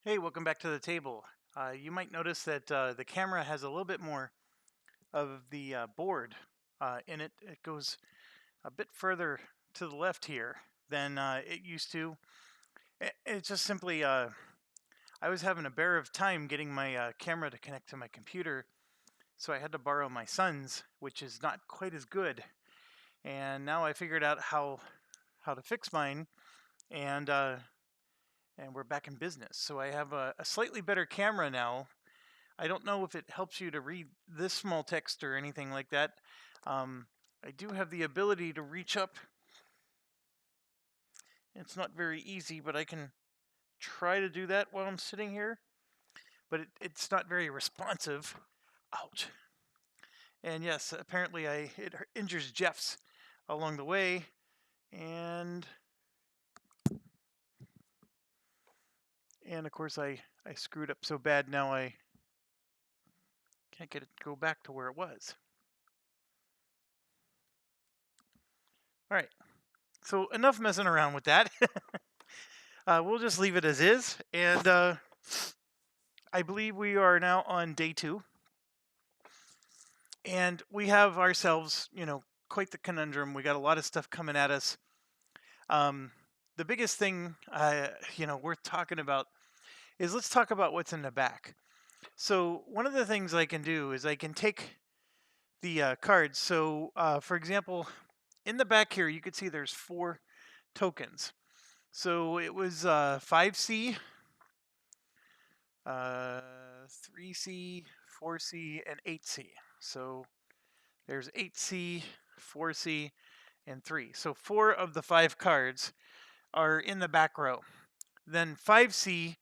Hey, welcome back to the table. You might notice that the camera has a little bit more of the board in it. It goes a bit further to the left here than it used to. It's just simply, I was having a bear of time getting my camera to connect to my computer, so I had to borrow my son's, which is not quite as good. And now I figured out how to fix mine, and uh, and we're back in business. So I have a slightly better camera now. I don't know if it helps you to read this small text or anything like that. Um, I do have the ability to reach up. It's not very easy, but I can try to do that while I'm sitting here. But it's not very responsive. Ouch. And yes, apparently it injures Jeff's along the way. And of course I screwed up so bad now I can't get it to go back to where it was. All right. So enough messing around with that. We'll just leave it as is. And I believe we are now on day 2. And we have ourselves, quite the conundrum. We got a lot of stuff coming at us. Um, the biggest thing, worth talking about is let's talk about what's in the back. So one of the things I can do is I can take the cards. So, for example, in the back here, you can see there's 4 tokens. So it was 5C, 3C, 4C, and 8C. So there's 8C, 4C, and 3. So 4 of the 5 cards are in the back row. Then 5C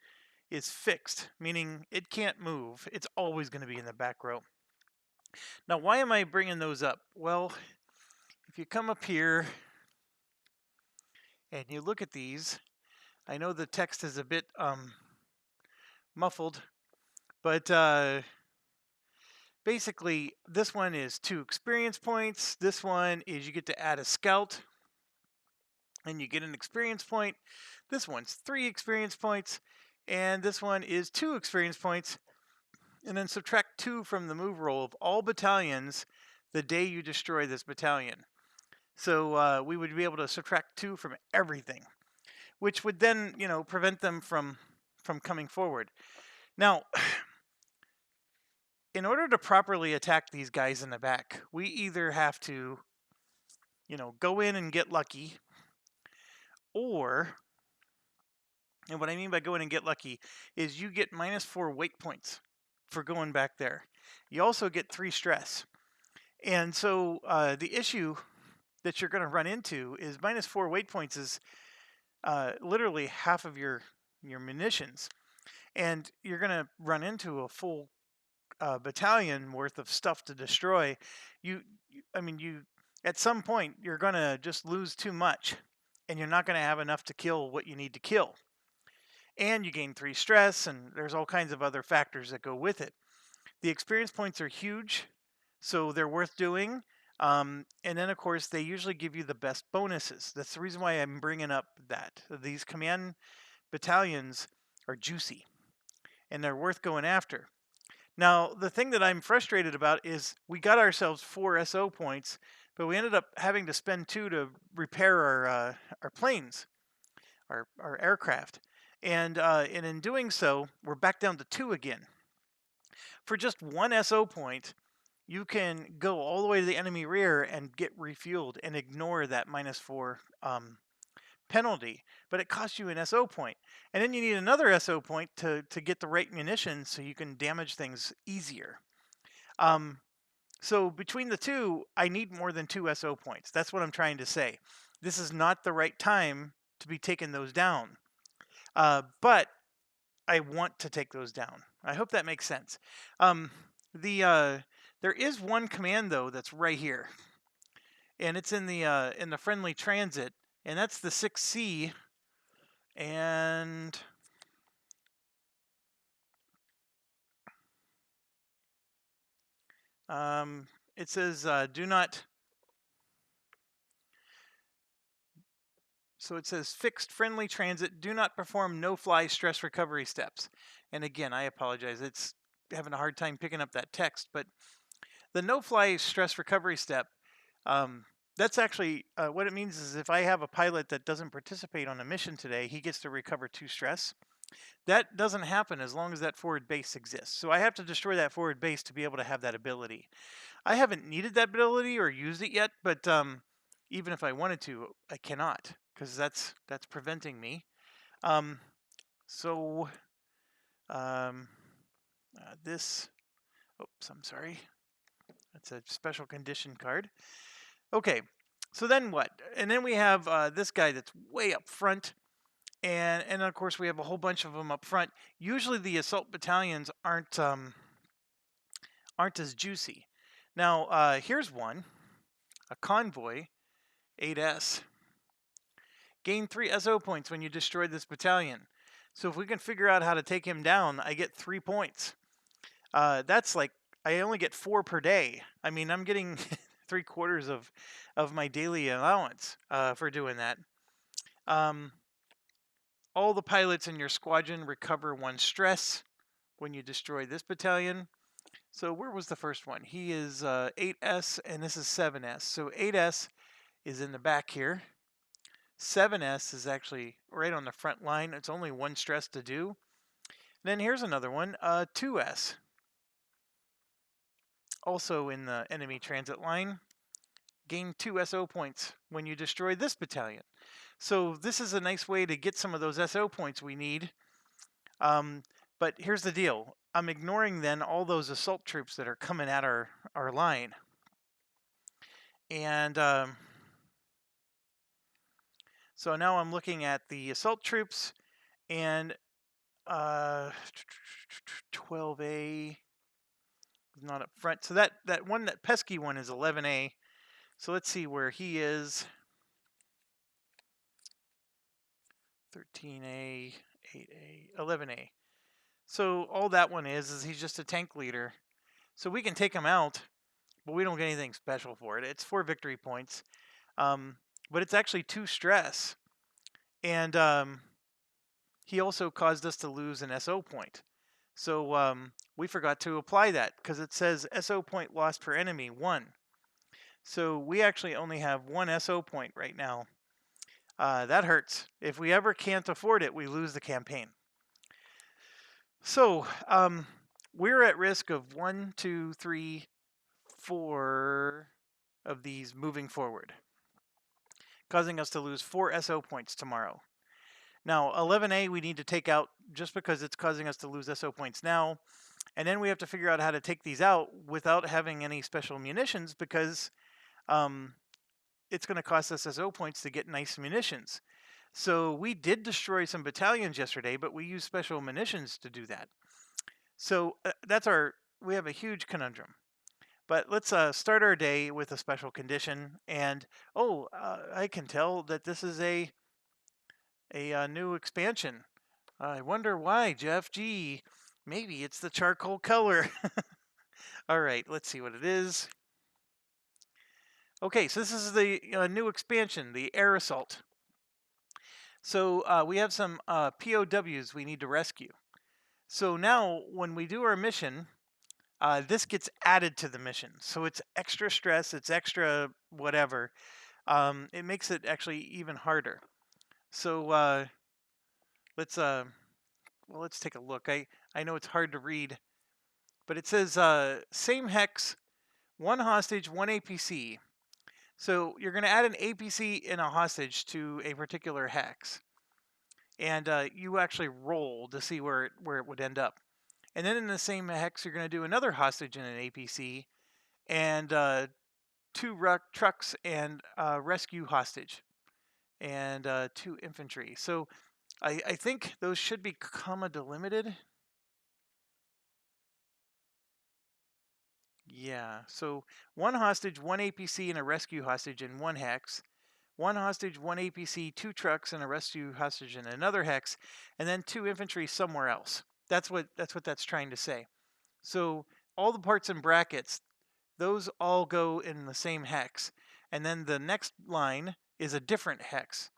is fixed, meaning it can't move. It's always going to be in the back row. Now, why am I bringing those up? Well, if you come up here and you look at these, I know the text is a bit muffled, but basically, this one is 2 experience points. This one is you get to add a scout and you get an experience point. This one's 3 experience points, and this one is 2 experience points. And then subtract 2 from the move roll of all battalions the day you destroy this battalion. So we would be able to subtract 2 from everything, which would then, prevent them from coming forward. Now, in order to properly attack these guys in the back, we either have to, go in and get lucky, or, and what I mean by go in and get lucky is you get -4 weight points for going back there. You also get 3 stress. And so the issue that you're going to run into is -4 weight points is literally half of your munitions, and you're going to run into a full battalion worth of stuff to destroy. I mean, you at some point you're going to just lose too much, and you're not going to have enough to kill what you need to kill. And you gain 3 stress, and there's all kinds of other factors that go with it. The experience points are huge, so they're worth doing. And then, of course, they usually give you the best bonuses. That's the reason why I'm bringing up that. These command battalions are juicy, and they're worth going after. Now, the thing that I'm frustrated about is we got ourselves 4 SO points, but we ended up having to spend 2 to repair our planes, our aircraft. And in doing so, we're back down to 2 again. For just 1 SO point, you can go all the way to the enemy rear and get refueled and ignore that -4 penalty. But it costs you an SO point. And then you need another SO point to get the right munitions so you can damage things easier. So between the two, I need more than 2 SO points. That's what I'm trying to say. This is not the right time to be taking those down. But I want to take those down. I hope that makes sense. There is one command though that's right here, and it's in the friendly transit, and that's the 6C. And it says do not So it says fixed friendly transit, do not perform no-fly stress recovery steps. And again, I apologize. It's having a hard time picking up that text, but the no-fly stress recovery step, that's actually what it means is if I have a pilot that doesn't participate on a mission today, he gets to recover 2 stress. That doesn't happen as long as that forward base exists. So I have to destroy that forward base to be able to have that ability. I haven't needed that ability or used it yet, but even if I wanted to, I cannot because that's preventing me. Um, so um, this, oops, I'm sorry. That's a special condition card. Okay, so then what? And then we have this guy that's way up front. And of course we have a whole bunch of them up front. Usually the assault battalions aren't as juicy. Now here's one, a convoy, 8S. Gain 3 SO points when you destroy this battalion. So if we can figure out how to take him down, I get 3 points. That's like I only get 4 per day. I mean, I'm getting 3/4 of my daily allowance for doing that. All the pilots in your squadron recover 1 stress when you destroy this battalion. So where was the first one? He is 8S and this is 7S. So 8S is in the back here. 7S is actually right on the front line. It's only 1 stress to do. Then here's another one, 2S. Also in the enemy transit line. Gain 2 SO points when you destroy this battalion. So this is a nice way to get some of those SO points we need. But here's the deal. I'm ignoring then all those assault troops that are coming at our line. And so now I'm looking at the assault troops and 12A is not up front. So that pesky one is 11A. So let's see where he is. 13A, 8A, 11A. So all that one is he's just a tank leader. So we can take him out, but we don't get anything special for it. It's 4 victory points. But it's actually 2 stress. And he also caused us to lose an SO point. So we forgot to apply that because it says SO point lost per enemy, 1. So we actually only have 1 SO point right now. That hurts. If we ever can't afford it, we lose the campaign. So we're at risk of 1, 2, 3, 4 of these moving forward, causing us to lose 4 SO points tomorrow. Now 11A we need to take out just because it's causing us to lose SO points now. And then we have to figure out how to take these out without having any special munitions because it's going to cost us SO points to get nice munitions. So we did destroy some battalions yesterday, but we used special munitions to do that. So we have a huge conundrum. But let's start our day with a special condition. And I can tell that this is a new expansion. I wonder why, Jeff. Gee, maybe it's the charcoal color. All right, let's see what it is. Okay, so this is the new expansion, the air assault. So we have some POWs we need to rescue. So now when we do our mission, this gets added to the mission. So it's extra stress, it's extra whatever. It makes it actually even harder. So let's take a look. I know it's hard to read, but it says same hex, 1 hostage, 1 APC. So you're going to add an APC and a hostage to a particular hex, and you actually roll to see where it would end up. And then in the same hex, you're going to do another hostage and an APC, and 2 trucks and rescue hostage, and 2 infantry. So I think those should be comma delimited. Yeah, so 1 hostage, 1 APC, and a rescue hostage in 1 hex. 1 hostage, 1 APC, 2 trucks, and a rescue hostage in another hex, and then 2 infantry somewhere else. That's what that's trying to say. So all the parts in brackets, those all go in the same hex, and then the next line is a different hex.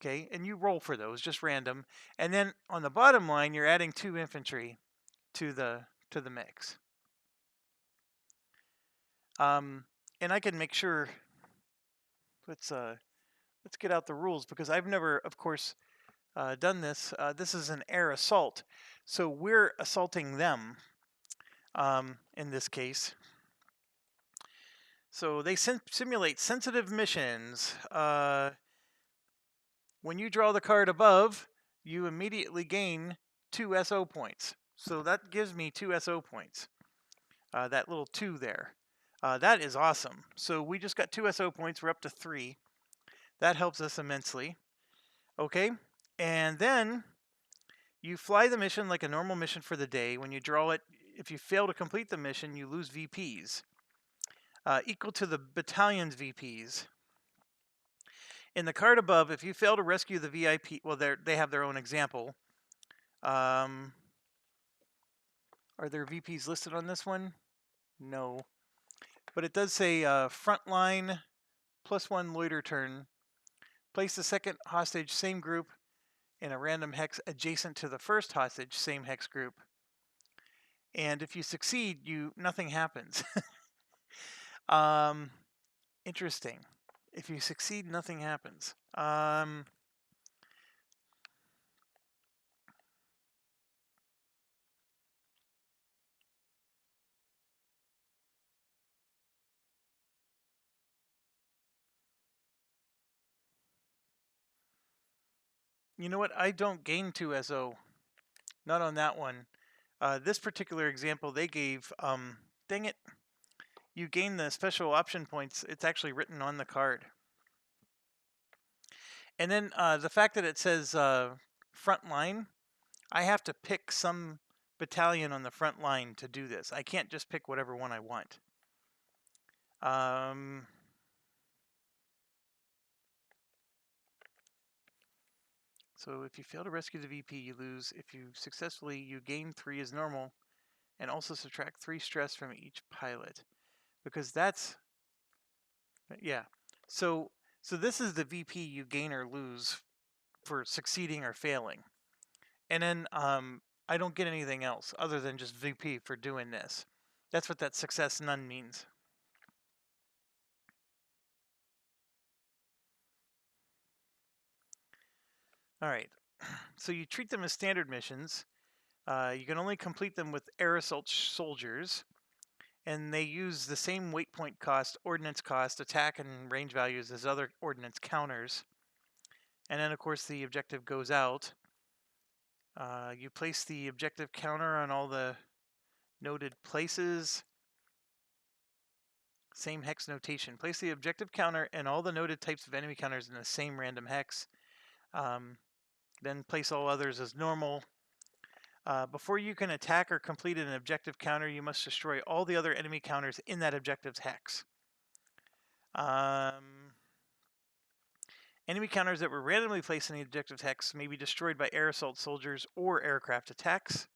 Okay, and you roll for those, just random. And then on the bottom line, you're adding 2 infantry to the mix. And I can make sure. Let's get out the rules, because I've never, of course, done this. This is an air assault, so we're assaulting them in this case. So they simulate sensitive missions. When you draw the card above, you immediately gain 2 SO points. So that gives me 2 SO points. That little 2 there. That is awesome. So we just got 2 SO points. We're up to 3. That helps us immensely. Okay, and then you fly the mission like a normal mission for the day. When you draw it, if you fail to complete the mission, you lose VPs, equal to the battalion's VPs. In the card above, if you fail to rescue the VIP, well, they have their own example. Are there VPs listed on this one? No. But it does say frontline +1 loiter turn. Place the second hostage, same group, in a random hex adjacent to the first hostage, same hex group. And if you succeed, nothing happens. Interesting. If you succeed, nothing happens. You know what? I don't gain 2 SO. Not on that one. This particular example they gave, dang it, you gain the special option points. It's actually written on the card. And then the fact that it says front line, I have to pick some battalion on the front line to do this. I can't just pick whatever one I want. So if you fail to rescue the VP, you lose. If you successfully, you gain 3 as normal, and also subtract 3 stress from each pilot, because that's, yeah. So this is the VP you gain or lose for succeeding or failing, and then I don't get anything else other than just VP for doing this. That's what that success none means. All right, so you treat them as standard missions. You can only complete them with air assault soldiers, and they use the same weight point cost, ordnance cost, attack, and range values as other ordnance counters. And then, of course, the objective goes out. You place the objective counter on all the noted places. Same hex notation. Place the objective counter and all the noted types of enemy counters in the same random hex. Then place all others as normal. Before you can attack or complete an objective counter, you must destroy all the other enemy counters in that objective's hex. Enemy counters that were randomly placed in the objective's hex may be destroyed by air assault soldiers or aircraft attacks.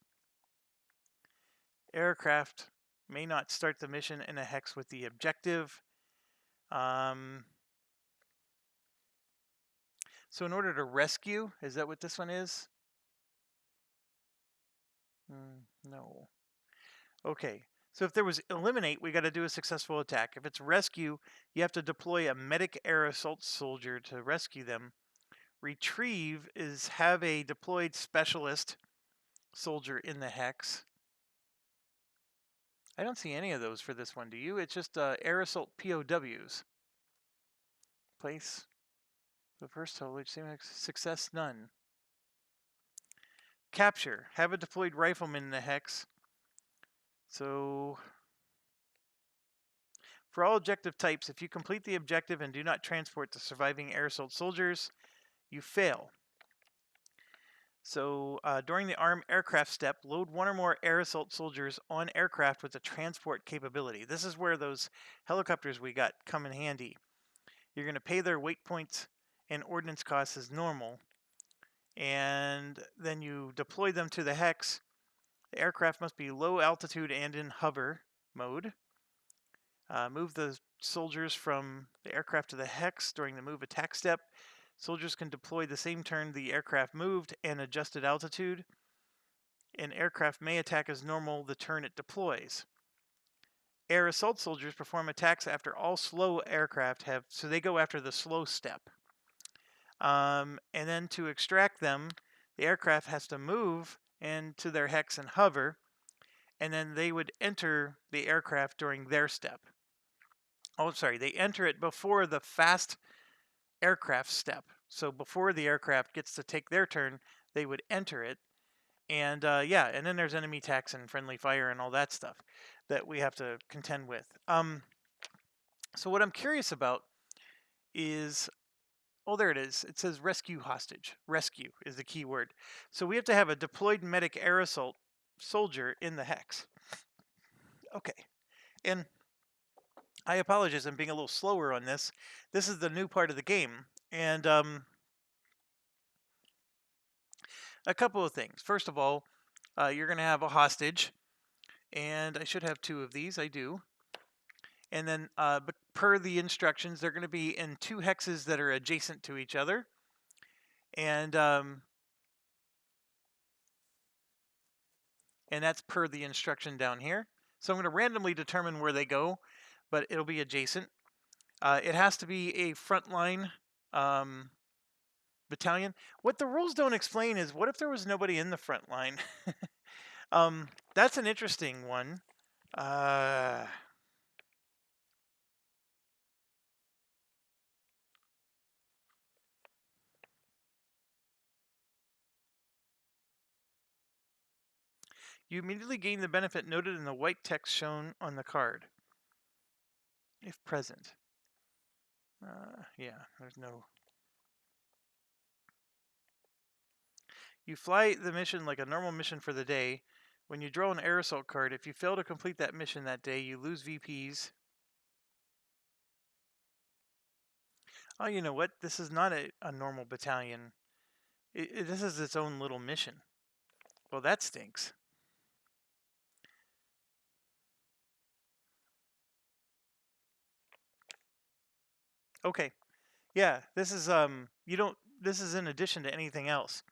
Aircraft may not start the mission in a hex with the objective. So in order to rescue, is that what this one is? No. Okay. So if there was eliminate, we got to do a successful attack. If it's rescue, you have to deploy a medic air assault soldier to rescue them. Retrieve is have a deployed specialist soldier in the hex. I don't see any of those for this one, do you? It's just air assault POWs. Place the first total, same hex, success none. Capture, have a deployed rifleman in the hex. So for all objective types, if you complete the objective and do not transport the surviving air assault soldiers, you fail. So during the armed aircraft step, load 1 or more air assault soldiers on aircraft with a transport capability. This is where those helicopters we got come in handy. You're going to pay their weight points and ordnance costs as normal, and then you deploy them to the hex. The aircraft must be low altitude and in hover mode. Move the soldiers from the aircraft to the hex during the move attack step. Soldiers can deploy the same turn the aircraft moved and adjusted altitude. An aircraft may attack as normal the turn it deploys. Air assault soldiers perform attacks after all slow aircraft have, so they go after the slow step. And then to extract them, the aircraft has to move into their hex and hover, and then they would enter the aircraft during their step. Oh, sorry, they enter it before the fast aircraft step. So before the aircraft gets to take their turn, they would enter it. And yeah, and then there's enemy attacks and friendly fire and all that stuff that we have to contend with. So what I'm curious about is, oh, there it is. It says rescue hostage. Rescue is the key word. So we have to have a deployed medic air assault soldier in the hex. Okay. And I apologize, I'm being a little slower on this. This is the new part of the game. And a couple of things. First of all, you're going to have a hostage. And I should have 2 of these. I do. And then, but per the instructions, they're going to be in 2 hexes that are adjacent to each other. And that's per the instruction down here. So I'm going to randomly determine where they go, but it'll be adjacent. It has to be a frontline battalion. What the rules don't explain is, what if there was nobody in the front line? That's an interesting one. You immediately gain the benefit noted in the white text shown on the card, if present. Yeah, there's no. You fly the mission like a normal mission for the day. When you draw an air assault card, if you fail to complete that mission that day, you lose VPs. Oh, you know what? This is not a normal battalion. This is its own little mission. Well, that stinks. Okay. Yeah, this is this is in addition to anything else.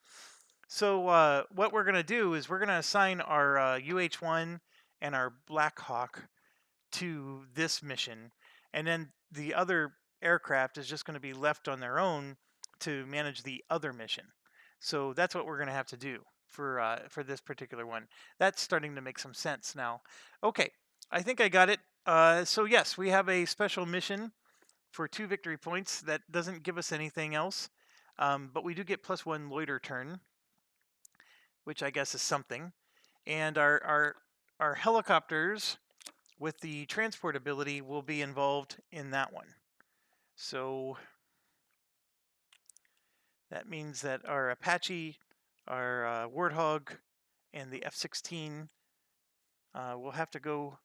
So what we're gonna do is we're gonna assign our UH-1 and our Black Hawk to this mission, and then the other aircraft is just going to be left on their own to manage the other mission. So that's what we're going to have to do for this particular one. That's starting to make some sense now. Okay, I think I got it. So yes, we have a special mission for 2 victory points. That doesn't give us anything else, but we do get +1 loiter turn, which I guess is something. And our helicopters with the transport ability will be involved in that one. So that means that our Apache, our Warthog, and the F-16 will have to go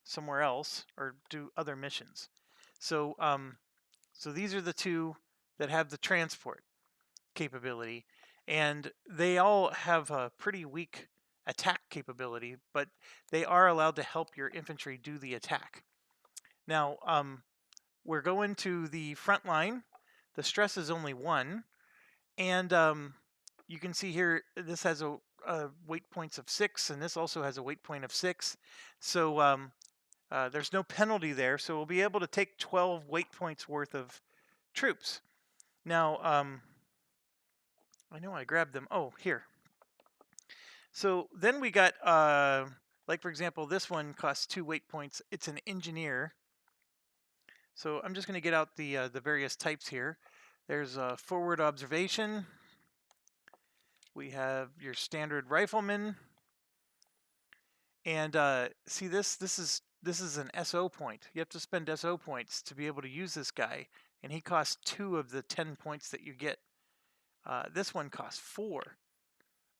somewhere else or do other missions. So, so these are the 2 that have the transport capability, and they all have a pretty weak attack capability, but they are allowed to help your infantry do the attack. Now, we're going to the front line. The stress is only 1, and you can see here this has a weight points of 6, and this also has a weight point of 6. So there's no penalty there, so we'll be able to take 12 weight points worth of troops. Now, I know I grabbed them. Oh, here. So then we got, like for example, this one costs 2 weight points. It's an engineer. So I'm just going to get out the various types here. There's a forward observation. We have your standard rifleman. And see this is an SO point. You have to spend SO points to be able to use this guy, and he costs 2 of the 10 points that you get. This one costs 4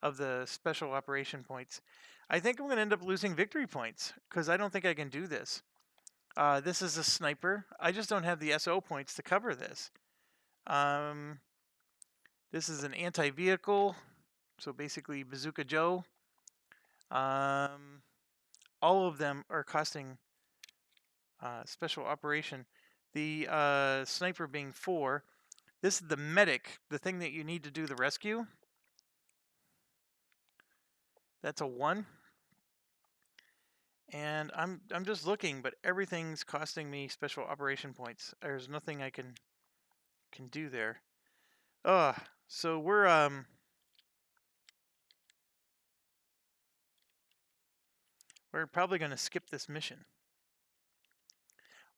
of the special operation points. I think I'm going to end up losing victory points because I don't think I can do this. This is a sniper. I just don't have the SO points to cover this. This is an anti-vehicle, so basically Bazooka Joe. All of them are costing special operation. The sniper being 4. This is the medic, the thing that you need to do the rescue. That's a 1. And I'm just looking, but everything's costing me special operation points. There's nothing I can do there. So we're probably going to skip this mission.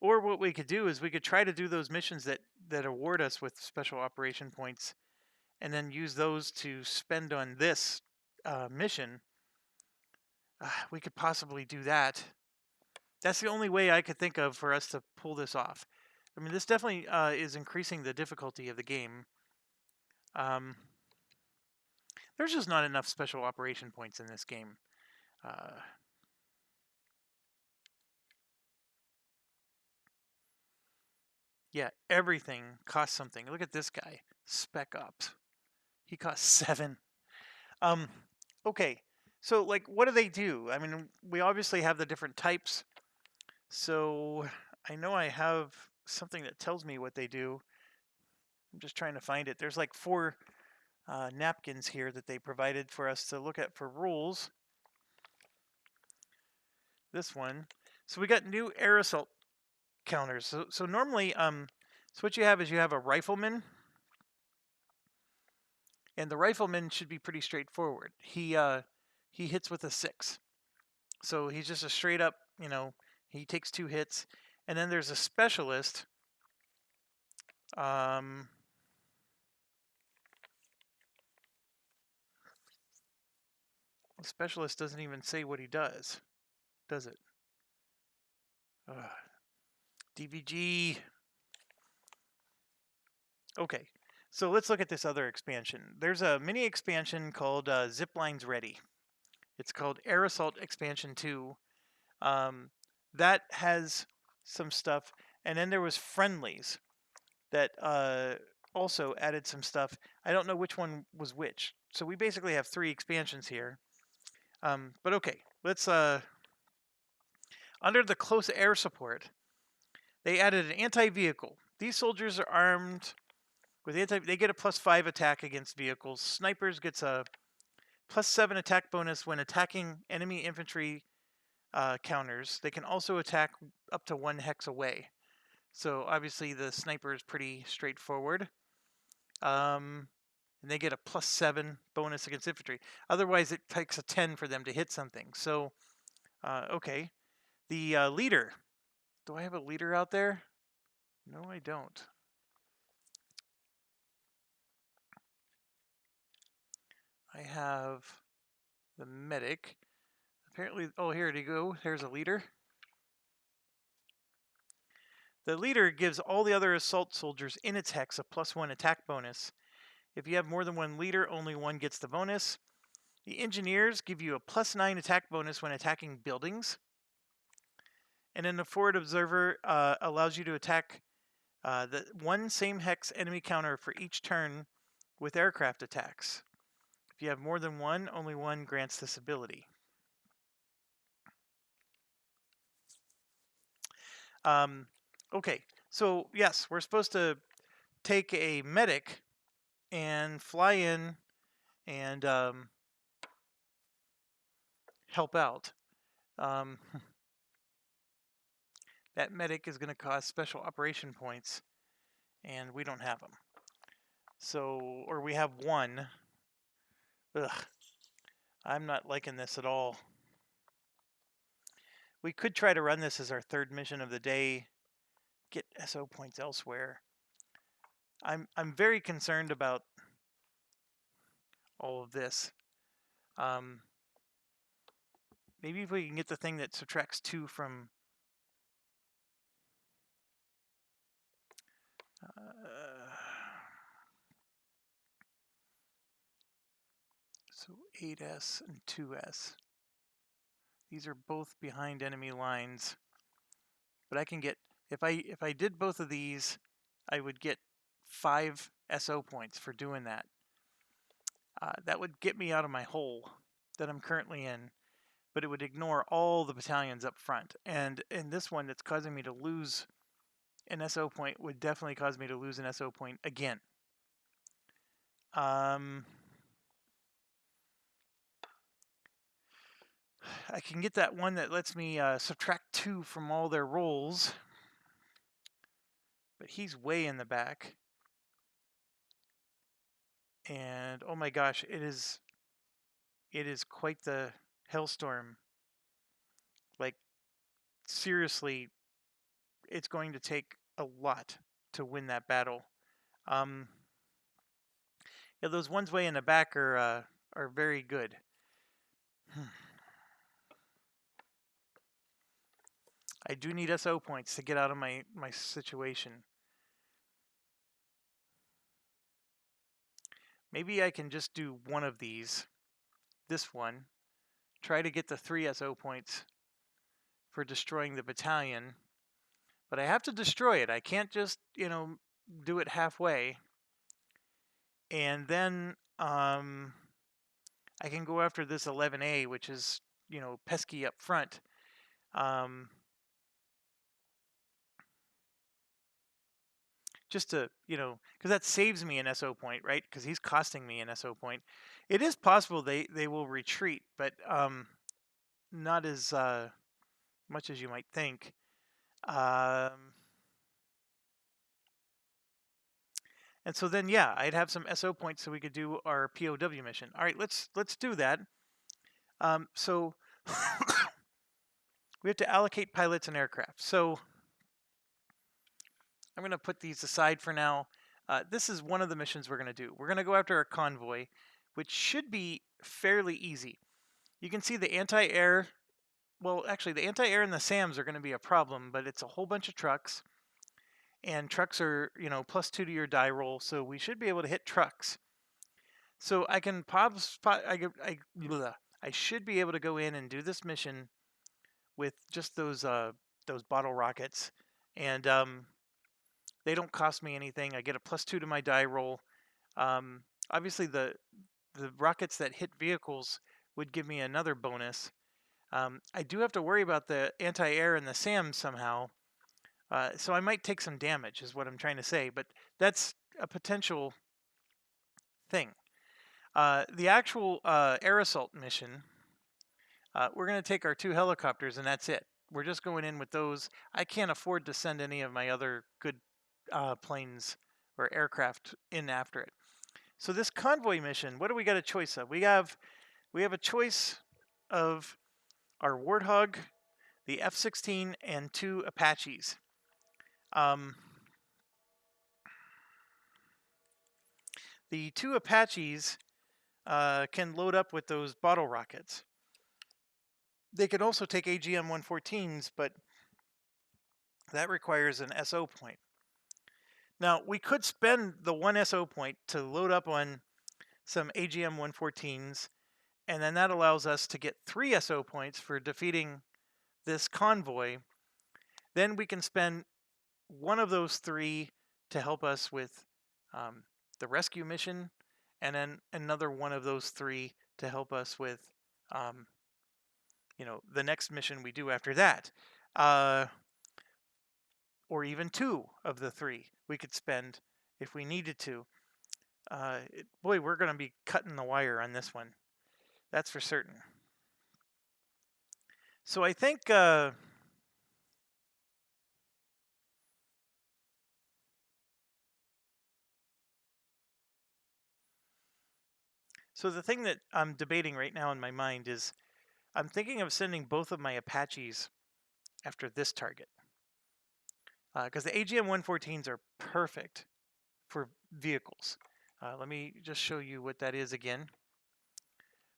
Or what we could do is we could try to do those missions that award us with special operation points, and then use those to spend on this mission. We could possibly do that. That's the only way I could think of for us to pull this off. I mean, this definitely is increasing the difficulty of the game. There's just not enough special operation points in this game. Yeah, everything costs something. Look at this guy, Spec Ops. He costs 7. Okay, so like, what do they do? I mean, we obviously have the different types. So I know I have something that tells me what they do. I'm just trying to find it. There's like 4 napkins here that they provided for us to look at for rules. This one. So we got new air assault counters. So normally, so what you have is you have a rifleman, and the rifleman should be pretty straightforward. He hits with a 6, so he's just a straight up, he takes 2 hits. And then there's a specialist. The specialist doesn't even say what he does it? DVG. Okay, so let's look at this other expansion. There's a mini expansion called Ziplines Ready. It's called Air Assault Expansion 2. That has some stuff. And then there was Friendlies that also added some stuff. I don't know which one was which. So we basically have 3 expansions here. But okay, let's... under the close air support, they added an anti-vehicle. These soldiers are armed with they get a +5 attack against vehicles. Snipers gets a +7 attack bonus when attacking enemy infantry counters. They can also attack up to 1 hex away. So obviously the sniper is pretty straightforward. And they get a +7 bonus against infantry. Otherwise, it takes a 10 for them to hit something. So, okay. The leader. Do I have a leader out there? No, I don't. I have the medic. Apparently, oh, here you go. There's a leader. The leader gives all the other assault soldiers in its hex a +1 attack bonus. If you have more than 1 leader, only 1 gets the bonus. The engineers give you a +9 attack bonus when attacking buildings. And then the forward observer allows you to attack the 1 same hex enemy counter for each turn with aircraft attacks. If you have more than 1, only 1 grants this ability. Okay, so yes, we're supposed to take a medic and fly in and help out. That medic is going to cost special operation points, and we don't have them. So, or we have 1. Ugh, I'm not liking this at all. We could try to run this as our 3rd mission of the day, get SO points elsewhere. I'm very concerned about all of this. Maybe if we can get the thing that subtracts 2 from... so 8S and 2S. These are both behind enemy lines. But I can get... If I did both of these, I would get 5 SO points for doing that. That would get me out of my hole that I'm currently in, but it would ignore all the battalions up front. And in this one, that's causing me to lose an SO point, would definitely cause me to lose an SO point again. I can get that one that lets me subtract 2 from all their rolls, but he's way in the back. And oh my gosh, it is quite the hailstorm. Like, seriously, it's going to take a lot to win that battle. Yeah, those ones way in the back are very good. I do need SO points to get out of my situation. Maybe I can just do one of these. This one. Try to get the 3 SO points for destroying the battalion. But I have to destroy it. I can't just, do it halfway. And then I can go after this 11A, which is, pesky up front. Just to, because that saves me an SO point, right? Because he's costing me an SO point. It is possible they will retreat, but not as much as you might think. And so then, yeah, I'd have some SO points so we could do our POW mission. All right, let's do that. So we have to allocate pilots and aircraft. So I'm going to put these aside for now. This is one of the missions we're going to do. We're going to go after a convoy, which should be fairly easy. You can see the anti-air. Well, actually, the anti-air and the SAMs are going to be a problem, but it's a whole bunch of trucks. And trucks are, +2 to your die roll, so we should be able to hit trucks. So I can I should be able to go in and do this mission with just those bottle rockets, and they don't cost me anything. I get a +2 to my die roll. Obviously, the rockets that hit vehicles would give me another bonus. I do have to worry about the anti-air and the SAM somehow. So I might take some damage, is what I'm trying to say. But that's a potential thing. The actual air assault mission, we're going to take our 2 helicopters, and that's it. We're just going in with those. I can't afford to send any of my other good planes or aircraft in after it. So this convoy mission, what do we got a choice of? We have a choice of our Warthog, the F-16, and 2 Apaches. The 2 Apaches can load up with those bottle rockets. They can also take AGM-114s, but that requires an SO point. Now, we could spend the 1 SO point to load up on some AGM-114s, and then that allows us to get 3 SO points for defeating this convoy. Then we can spend one of those 3 to help us with the rescue mission, and then another one of those 3 to help us with, the next mission we do after that. Or even 2 of the 3 we could spend if we needed to. Boy, we're going to be cutting the wire on this one. That's for certain. So I think so the thing that I'm debating right now in my mind is I'm thinking of sending both of my Apaches after this target. Because the AGM-114s are perfect for vehicles. Let me just show you what that is again.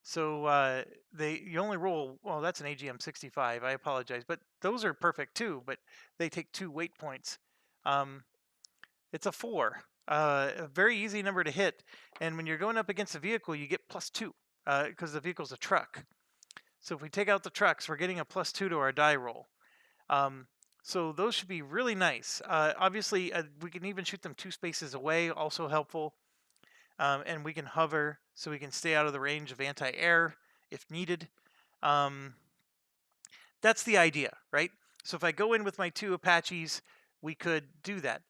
So you only roll, well, that's an AGM-65. I apologize, but those are perfect too. But they take 2 weight points. It's a 4, a very easy number to hit. And when you're going up against a vehicle, you get +2 because the vehicle's a truck. So if we take out the trucks, we're getting a +2 to our die roll. So those should be really nice. Obviously, we can even shoot them 2 spaces away, also helpful. And we can hover so we can stay out of the range of anti-air if needed. That's the idea, right? So if I go in with my 2 Apaches, we could do that.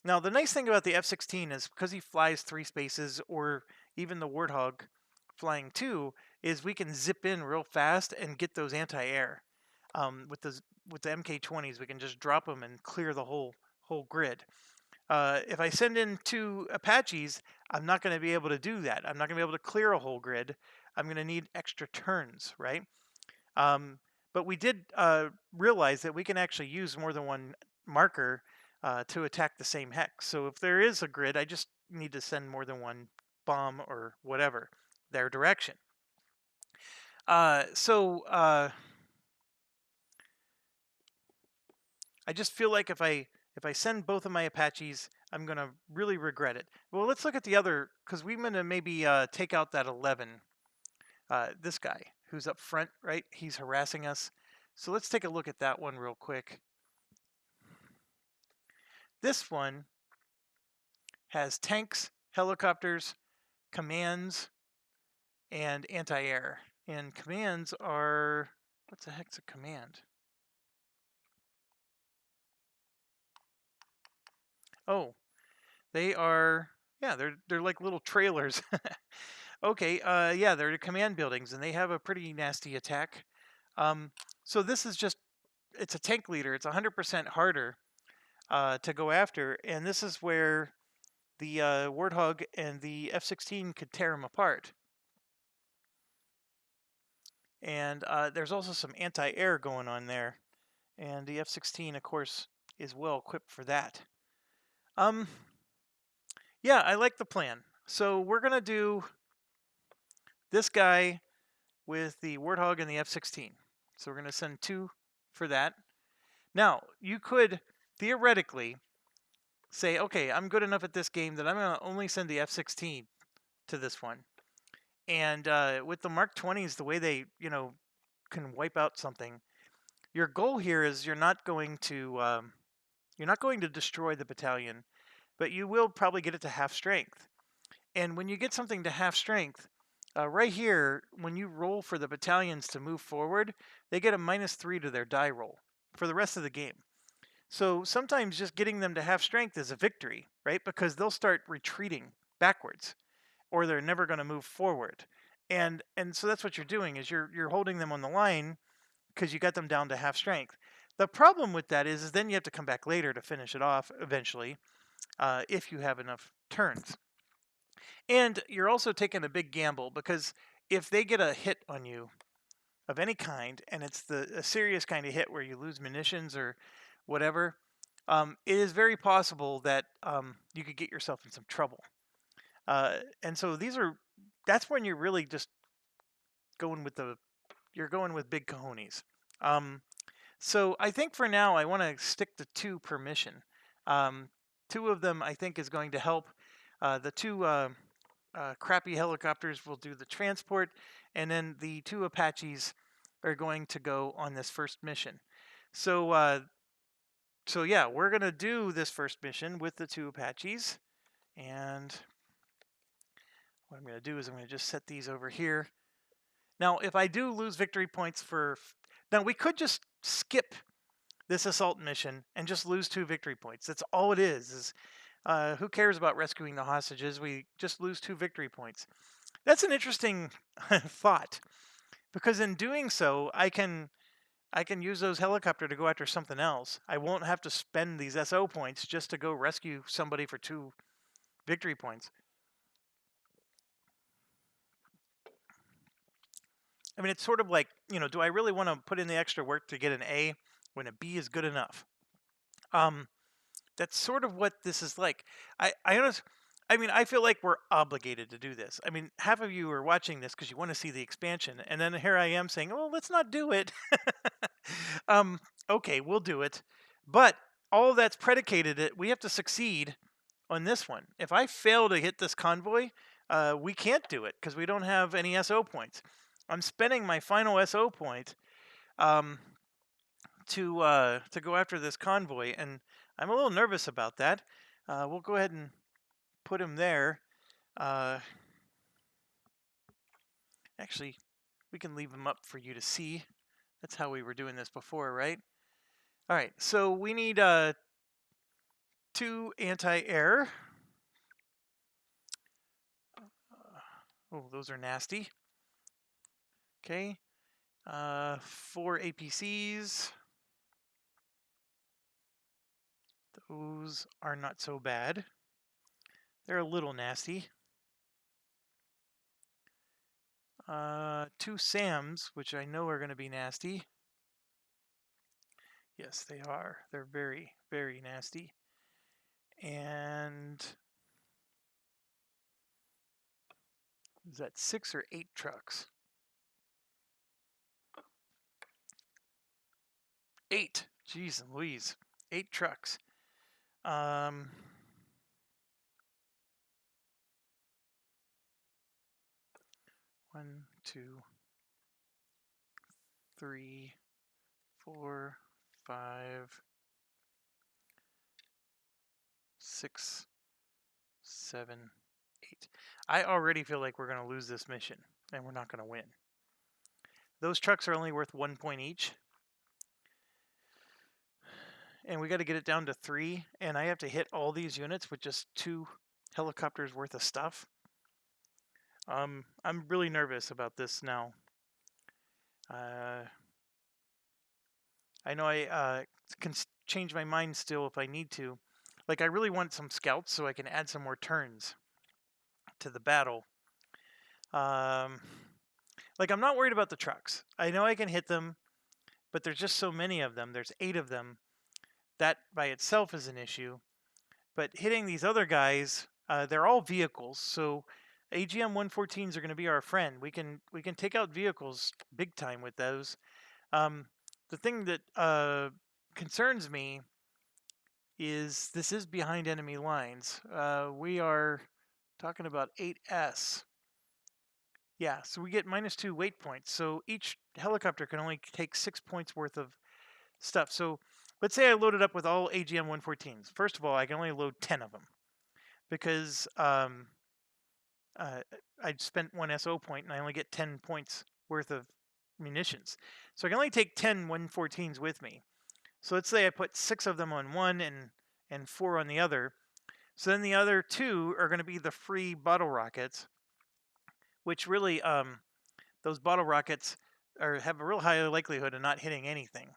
Now, the nice thing about the F-16 is because he flies 3 spaces, or even the Warthog flying 2, is we can zip in real fast and get those anti-air. With the MK-20s, we can just drop them and clear the whole grid. If I send in 2 Apaches, I'm not going to be able to do that. I'm not going to be able to clear a whole grid. I'm going to need extra turns, right? But we did realize that we can actually use more than one marker to attack the same hex. So if there is a grid, I just need to send more than one bomb or whatever their direction. I just feel like if I send both of my Apaches, I'm gonna really regret it. Well, let's look at the other, because we're gonna maybe take out that 11. This guy who's up front, right? He's harassing us. So let's take a look at that one real quick. This one has tanks, helicopters, commands, and anti-air. And commands are, what's the heck's a command? Oh, they are, yeah, they're like little trailers. Okay, yeah, they're command buildings, and they have a pretty nasty attack. So this is just, it's a tank leader. It's 100% harder to go after, and this is where the Warthog and the F-16 could tear them apart. And there's also some anti-air going on there, and the F-16, of course, is well equipped for that. Yeah, I like the plan. So we're gonna do this guy with the Warthog and the F-16. So we're gonna send 2 for that. Now, you could theoretically say, okay, I'm good enough at this game that I'm going to only send the F-16 to this one. And with the Mark 20s, the way they, can wipe out something, your goal here is you're not going to destroy the battalion, but you will probably get it to half strength. And when you get something to half strength, right here, when you roll for the battalions to move forward, they get a -3 to their die roll for the rest of the game. So sometimes just getting them to half strength is a victory, right? Because they'll start retreating backwards, or they're never going to move forward. And so that's what you're doing, is you're holding them on the line because you got them down to half strength. The problem with that is then you have to come back later to finish it off eventually, if you have enough turns. And you're also taking a big gamble, because if they get a hit on you of any kind, and it's a serious kind of hit where you lose munitions or whatever, it is very possible that you could get yourself in some trouble. And so that's when you're really just going with big cojones. So I think for now I want to stick to 2 per mission. 2 of them I think is going to help. The 2 crappy helicopters will do the transport, and then the 2 Apaches are going to go on this first mission. So yeah, we're going to do this first mission with the 2 Apaches. And what I'm going to do is I'm going to just set these over here. Now, if I do lose victory points now we could just skip this assault mission and just lose 2 victory points. That's all it is who cares about rescuing the hostages? We just lose 2 victory points. That's an interesting thought, because in doing so, I can use those helicopter to go after something else. I won't have to spend these SO points just to go rescue somebody for 2 victory points. I mean, it's sort of like, do I really want to put in the extra work to get an A when a B is good enough? That's sort of what this is like. I feel like we're obligated to do this. I mean, half of you are watching this because you want to see the expansion, and then here I am saying, "Oh, let's not do it." Okay, we'll do it, but all that's predicated we have to succeed on this one. If I fail to hit this convoy, we can't do it because we don't have any SO points. I'm spending my final SO point to go after this convoy, and I'm a little nervous about that. We'll go ahead and put him there. Actually, we can leave him up for you to see. That's how we were doing this before, right? All right, so we need 2 anti-air. Oh, those are nasty. Okay. 4 APCs. Those are not so bad. They're a little nasty. 2 SAMs, which I know are going to be nasty. Yes, they are. They're very, very nasty. And is that 6 or 8 trucks? 8. Jeez Louise. 8 trucks. 1, 2, 3, 4, 5, 6, 7, 8. I already feel like we're going to lose this mission, and we're not going to win. Those trucks are only worth 1 point each. And we got to get it down to 3, and I have to hit all these units with just 2 helicopters worth of stuff. I'm really nervous about this now. I know I can change my mind still if I need to. Like, I really want some scouts so I can add some more turns to the battle. Like, I'm not worried about the trucks. I know I can hit them, but there's just so many of them. There's 8 of them. That by itself is an issue. But hitting these other guys, they're all vehicles, so AGM 114s are going to be our friend. We can take out vehicles big time with those. The thing that concerns me is this is behind enemy lines. We are talking about 8S. Yeah, so we get -2 weight points. So each helicopter can only take 6 points worth of stuff. So let's say I load it up with all AGM 114s. First of all, I can only load 10 of them because I spent 1 SO point and I only get 10 points worth of munitions. So I can only take 10 114s with me. So let's say I put 6 of them on one and 4 on the other. So then the other 2 are going to be the free bottle rockets, which really those bottle rockets have a real high likelihood of not hitting anything.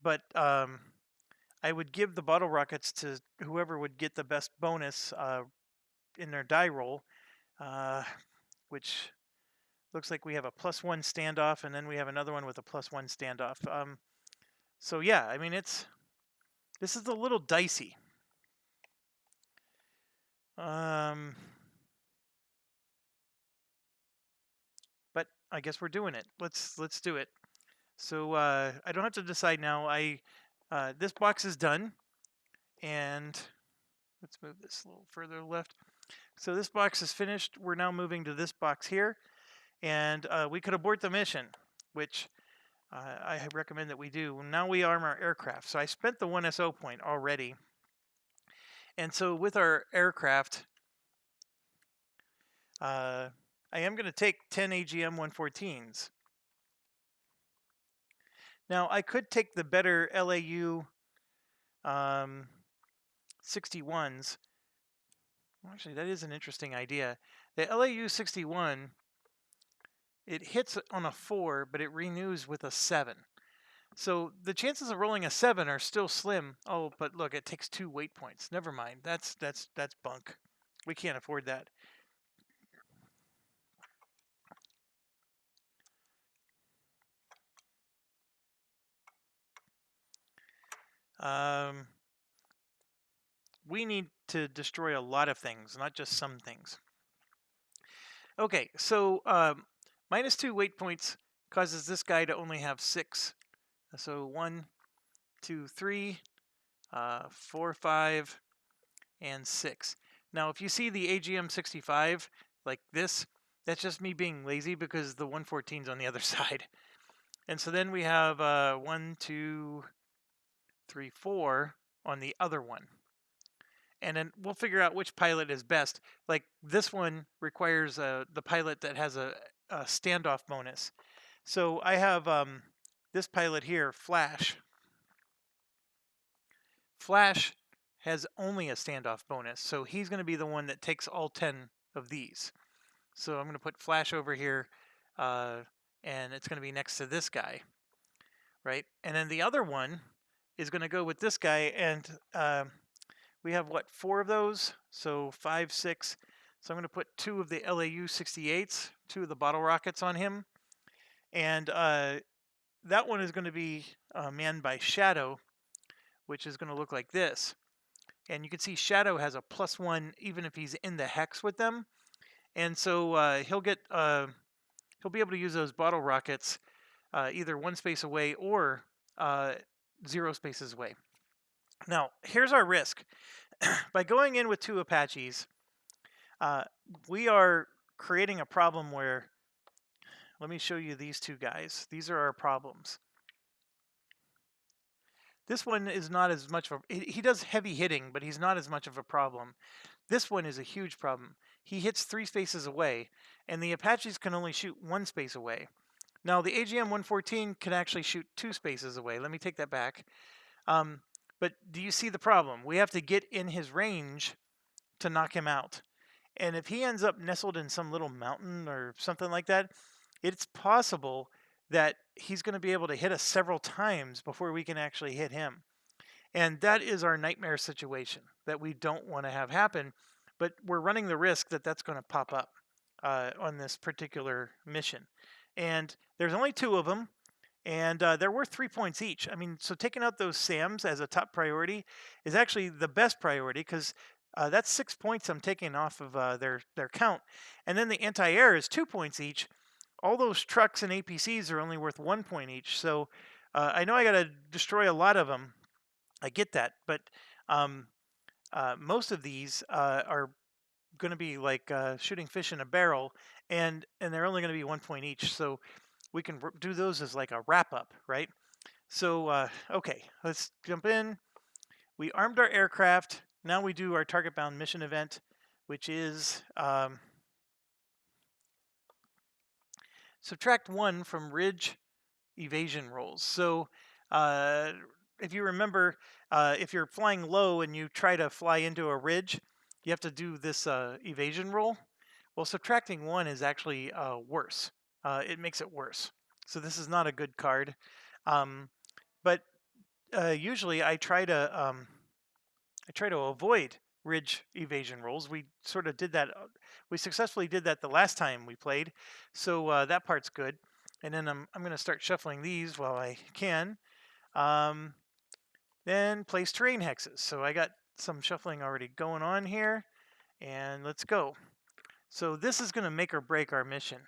But I would give the bottle rockets to whoever would get the best bonus in their die roll, which looks like we have a +1 standoff, and then we have another one with a +1 standoff. So yeah, I mean this is a little dicey. But I guess we're doing it. Let's do it. So I don't have to decide now. This box is done, and let's move this a little further left. So this box is finished. We're now moving to this box here, and we could abort the mission, which I recommend that we do. Now we arm our aircraft. So I spent the 1 SO point already, and so with our aircraft, I am going to take 10 AGM 114s. Now I could take the better LAU 61s. Actually, that is an interesting idea. The LAU 61, it hits on a 4, but it renews with a 7. So the chances of rolling a 7 are still slim. Oh, but look, it takes 2 weight points. Never mind. That's bunk. We can't afford that. We need to destroy a lot of things, not just some things. Okay, so -2 weight points causes this guy to only have 6. So 1, 2, 3, 4, 5, and 6. Now, if you see the AGM 65 like this, that's just me being lazy because the 114's on the other side. And so then we have 1, 2, 3, 4 on the other one. And then we'll figure out which pilot is best. Like this one requires the pilot that has a standoff bonus. So I have this pilot here, Flash. Flash has only a standoff bonus. So he's going to be the one that takes all 10 of these. So I'm going to put flash over here, and it's going to be next to this guy, right? And then the other one is going to go with this guy, and we have, what, 4 of those? So 5, 6. So I'm going to put 2 of the LAU 68s, 2 of the bottle rockets on him. And that one is going to be manned by Shadow, which is going to look like this. And you can see Shadow has a +1 even if he's in the hex with them. And so he'll be able to use those bottle rockets either 1 space away or 0 spaces away. Now, here's our risk. By going in with 2 Apaches, we are creating a problem where, let me show you these 2 guys. These are our problems. This one is not as much of a, he does heavy hitting, but he's not as much of a problem. This one is a huge problem. He hits 3 spaces away, and the Apaches can only shoot 1 space away. Now, the AGM-114 can actually shoot 2 spaces away. Let me take that back. But do you see the problem? We have to get in his range to knock him out. And if he ends up nestled in some little mountain or something like that, it's possible that he's going to be able to hit us several times before we can actually hit him. And that is our nightmare situation that we don't want to have happen, but we're running the risk that that's going to pop up on this particular mission. And there's only 2 of them, and they're worth 3 points each. I mean, so taking out those SAMs as a top priority is actually the best priority, because that's 6 points I'm taking off of their count. And then the anti-air is 2 points each. All those trucks and APCs are only worth 1 point each. So I know I got to destroy a lot of them. I get that, but most of these are going to be like shooting fish in a barrel, and they're only going to be 1 point each. So we can do those as like a wrap up, right? So okay, let's jump in. We armed our aircraft. Now we do our target bound mission event, which is subtract 1 from ridge evasion rolls. So if you remember, if you're flying low and you try to fly into a ridge, you have to do this evasion roll. Well, subtracting 1 is actually worse. It makes it worse. So this is not a good card. But usually I try to avoid ridge evasion rolls. We sort of did that. We successfully did that the last time we played. So that part's good. And then I'm going to start shuffling these while I can. Then place terrain hexes. So I got some shuffling already going on here. And let's go. So this is going to make or break our mission,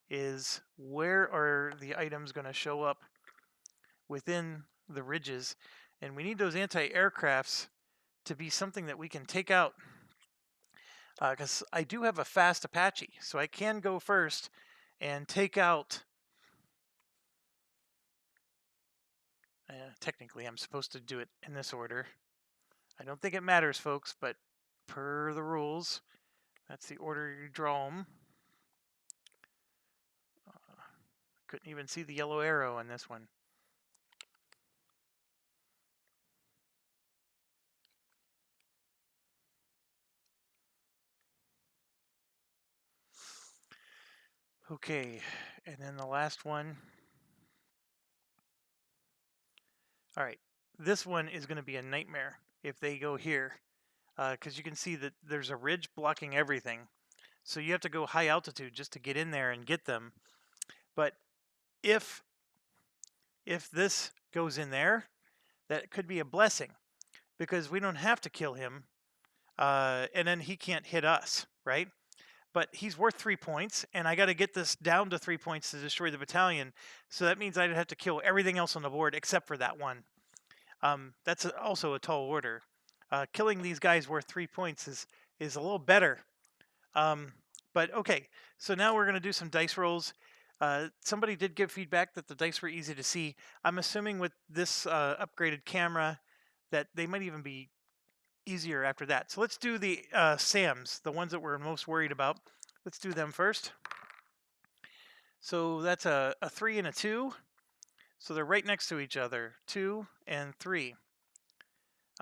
is where are the items going to show up within the ridges. And we need those anti-aircrafts to be something that we can take out. Because I do have a fast Apache, so I can go first and take out. Technically, I'm supposed to do it in this order. I don't think it matters, folks, but per the rules, that's the order you draw them. Couldn't even see the yellow arrow in this one. Okay, and then the last one. All right, this one is going to be a nightmare if they go here, because you can see that there's a ridge blocking everything. So you have to go high altitude just to get in there and get them. But if this goes in there, that could be a blessing, because we don't have to kill him, and then he can't hit us, right? But he's worth 3 points, and I got to get this down to 3 points to destroy the battalion. So that means I'd have to kill everything else on the board except for that one. That's also a tall order. Killing these guys worth 3 points is a little better. But okay, so now we're going to do some dice rolls. Somebody did give feedback that the dice were easy to see. I'm assuming with this upgraded camera that they might even be easier after that. So let's do the SAMs, the ones that we're most worried about. Let's do them first. So that's a 3 and a 2. So they're right next to each other, 2 and 3.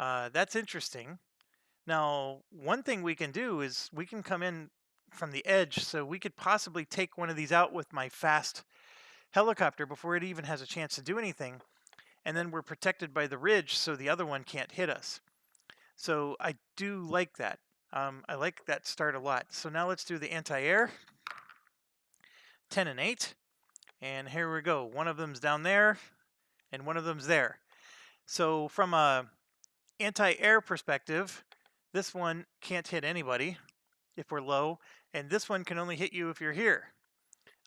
That's interesting. Now, one thing we can do is we can come in from the edge, so we could possibly take one of these out with my fast helicopter before it even has a chance to do anything, and then we're protected by the ridge so the other one can't hit us. So I do like that. I like that start a lot. So now let's do the anti-air. 10 and 8. And here we go. One of them's down there, and one of them's there. So from a anti-air perspective, this one can't hit anybody if we're low, and this one can only hit you if you're here.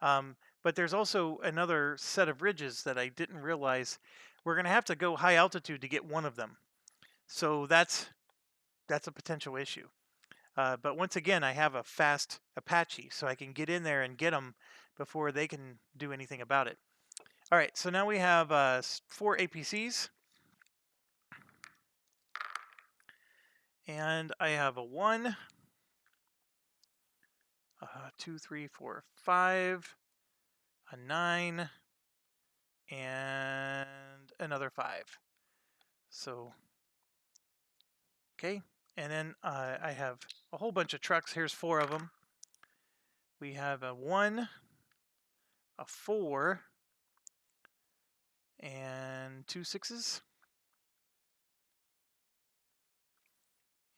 But there's also another set of ridges that I didn't realize. We're going to have to go high altitude to get one of them. So that's a potential issue. But once again, I have a fast Apache, so I can get in there and get them before they can do anything about it. All right, so now we have 4 APCs. And I have a 1, 2, 3, 4, 5, a 9, and another 5. So, okay. And then I have a whole bunch of trucks. Here's 4 of them. We have a 1, a 4, and 2 6s.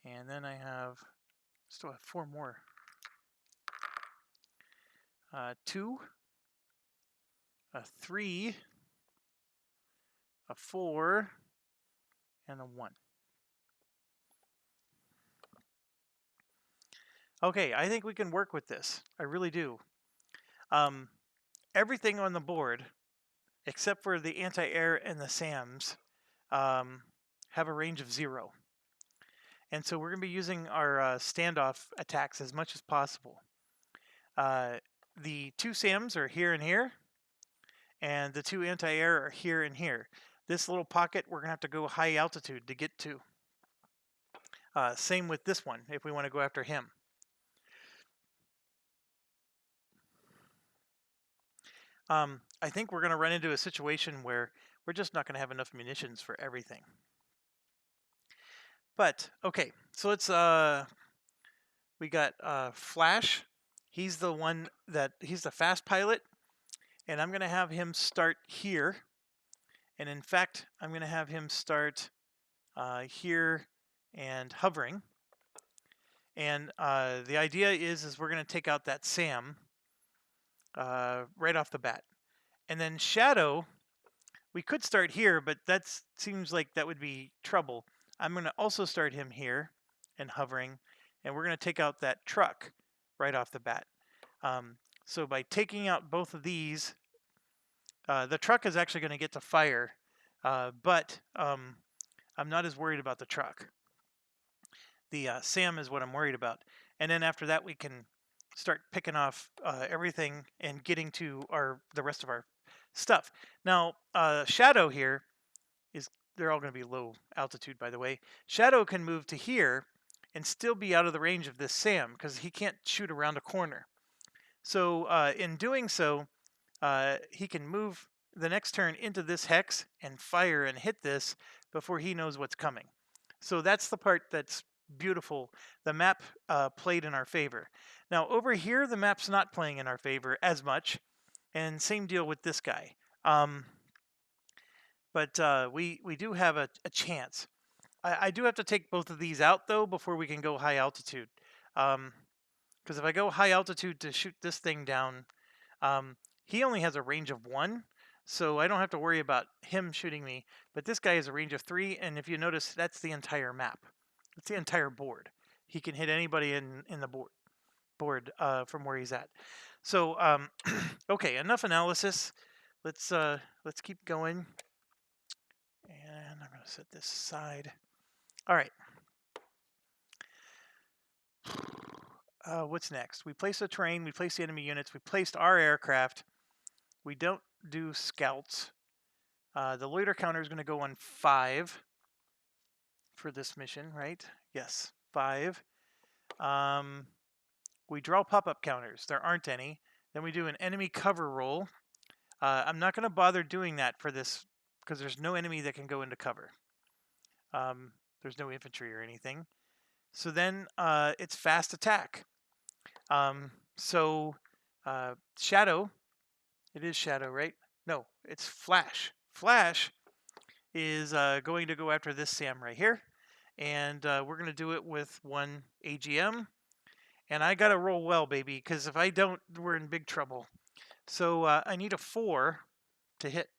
And then I still have 4 more. 2, a 3, a 4, and a 1. Okay, I think we can work with this. I really do. Everything on the board, except for the anti-air and the SAMs, have a range of 0. And so we're going to be using our standoff attacks as much as possible. The 2 SAMs are here and here, and the 2 anti-air are here and here. This little pocket we're going to have to go high altitude to get to. Same with this one if we want to go after him. I think we're going to run into a situation where we're just not going to have enough munitions for everything. But, okay, so let's, we got Flash. He's the one he's the fast pilot, and I'm going to have him start here. And in fact, I'm going to have him start here and hovering. And the idea is we're going to take out that SAM right off the bat. And then Shadow, we could start here, but that seems like that would be trouble. I'm going to also start him here and hovering, and we're going to take out that truck right off the bat. So by taking out both of these, the truck is actually going to get to fire, but I'm not as worried about the truck. The SAM is what I'm worried about. And then after that, we can start picking off everything and getting to the rest of our stuff. Now, Shadow here they're all going to be low altitude, by the way. Shadow can move to here and still be out of the range of this SAM because he can't shoot around a corner. So in doing so, he can move the next turn into this hex and fire and hit this before he knows what's coming. So that's the part that's beautiful. The map played in our favor. Now over here, the map's not playing in our favor as much, and same deal with this guy. But we do have a chance. I do have to take both of these out, though, before we can go high altitude. Because if I go high altitude to shoot this thing down, he only has a range of 1, so I don't have to worry about him shooting me. But this guy has a range of 3, and if you notice, that's the entire map. It's the entire board. He can hit anybody in the board from where he's at. So, okay, enough analysis. Let's keep going. And I'm going to set this aside. All right. What's next? We place the terrain. We place the enemy units. We placed our aircraft. We don't do scouts. The loiter counter is going to go on 5 for this mission, right? Yes, 5. We draw pop-up counters. There aren't any. Then we do an enemy cover roll. I'm not going to bother doing that for this because there's no enemy that can go into cover. There's no infantry or anything. So then it's fast attack. So Shadow, it is Shadow, right? No, it's Flash. Flash is going to go after this Sam right here. And we're going to do it with 1 AGM. And I got to roll well, baby, because if I don't, we're in big trouble. So I need a 4 to hit.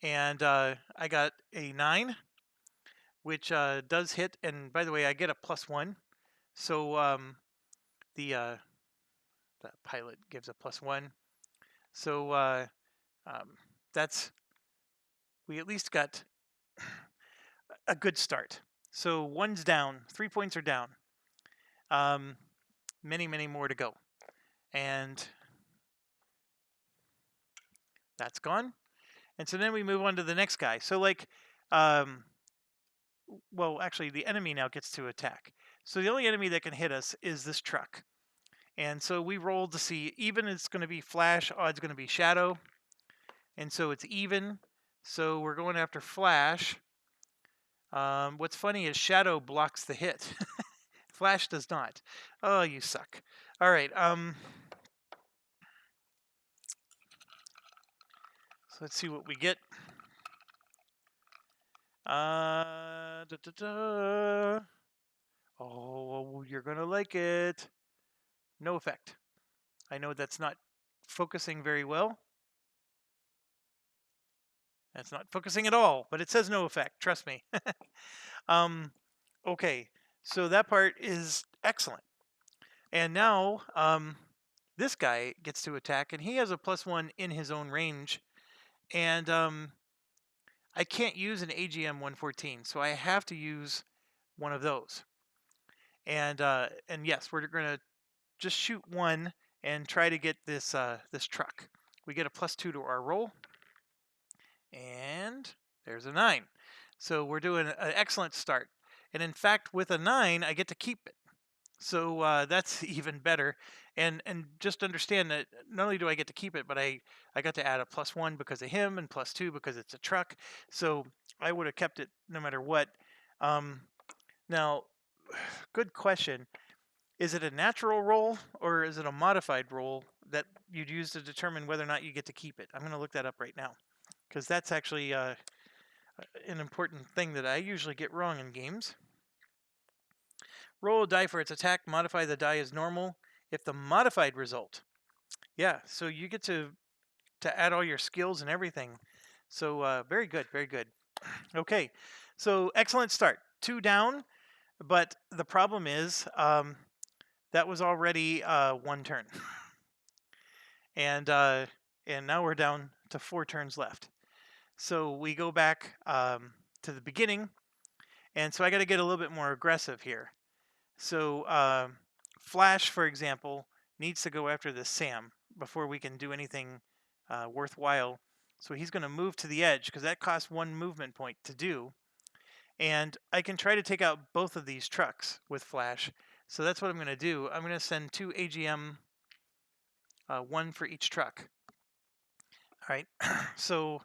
And I got a 9, which does hit. And by the way, I get a +1. So the pilot gives a +1. So we at least got a good start. So 1's down, 3 points are down. Many, many more to go. And that's gone. And so then we move on to the next guy. So like, well, actually the enemy now gets to attack. So the only enemy that can hit us is this truck. And so we rolled to see, even it's going to be Flash, odd's going to be Shadow. And so it's even. So we're going after Flash. What's funny is Shadow blocks the hit. Flash does not. Oh, you suck. All right. So let's see what we get. Da, da, da. Oh, you're going to like it. No effect. I know that's not focusing very well. That's not focusing at all, but it says no effect. Trust me. Okay, so that part is excellent. And now this guy gets to attack, and he has a +1 in his own range. And I can't use an AGM 114, so I have to use one of those. And yes, we're going to just shoot 1 and try to get this this truck. We get a +2 to our roll, and there's a 9. So we're doing an excellent start. And in fact, with a 9, I get to keep it. So that's even better. And just understand that not only do I get to keep it, but I got to add a +1 because of him and +2 because it's a truck. So I would have kept it no matter what. Now, good question. Is it a natural roll or is it a modified roll that you'd use to determine whether or not you get to keep it? I'm going to look that up right now because that's actually an important thing that I usually get wrong in games. Roll a die for its attack, modify the die as normal. If the modified result, yeah, so you get to add all your skills and everything. So very good, very good. Okay, so excellent start. 2 down, but the problem is that was already 1 turn, and now we're down to 4 turns left. So we go back to the beginning, and so I got to get a little bit more aggressive here. So Flash, for example, needs to go after this Sam before we can do anything worthwhile. So he's going to move to the edge because that costs 1 movement point to do. And I can try to take out both of these trucks with Flash. So that's what I'm going to do. I'm going to send 2 AGM, 1 for each truck. All right, so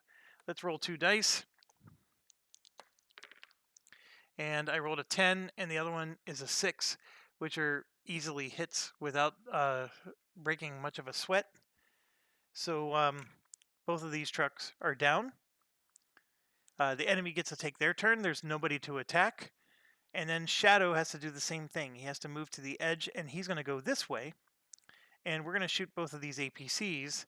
let's roll 2 dice. And I rolled a 10, and the other one is a 6, which are easily hits without breaking much of a sweat. So both of these trucks are down. The enemy gets to take their turn. There's nobody to attack. And then Shadow has to do the same thing. He has to move to the edge, and he's going to go this way. And we're going to shoot both of these APCs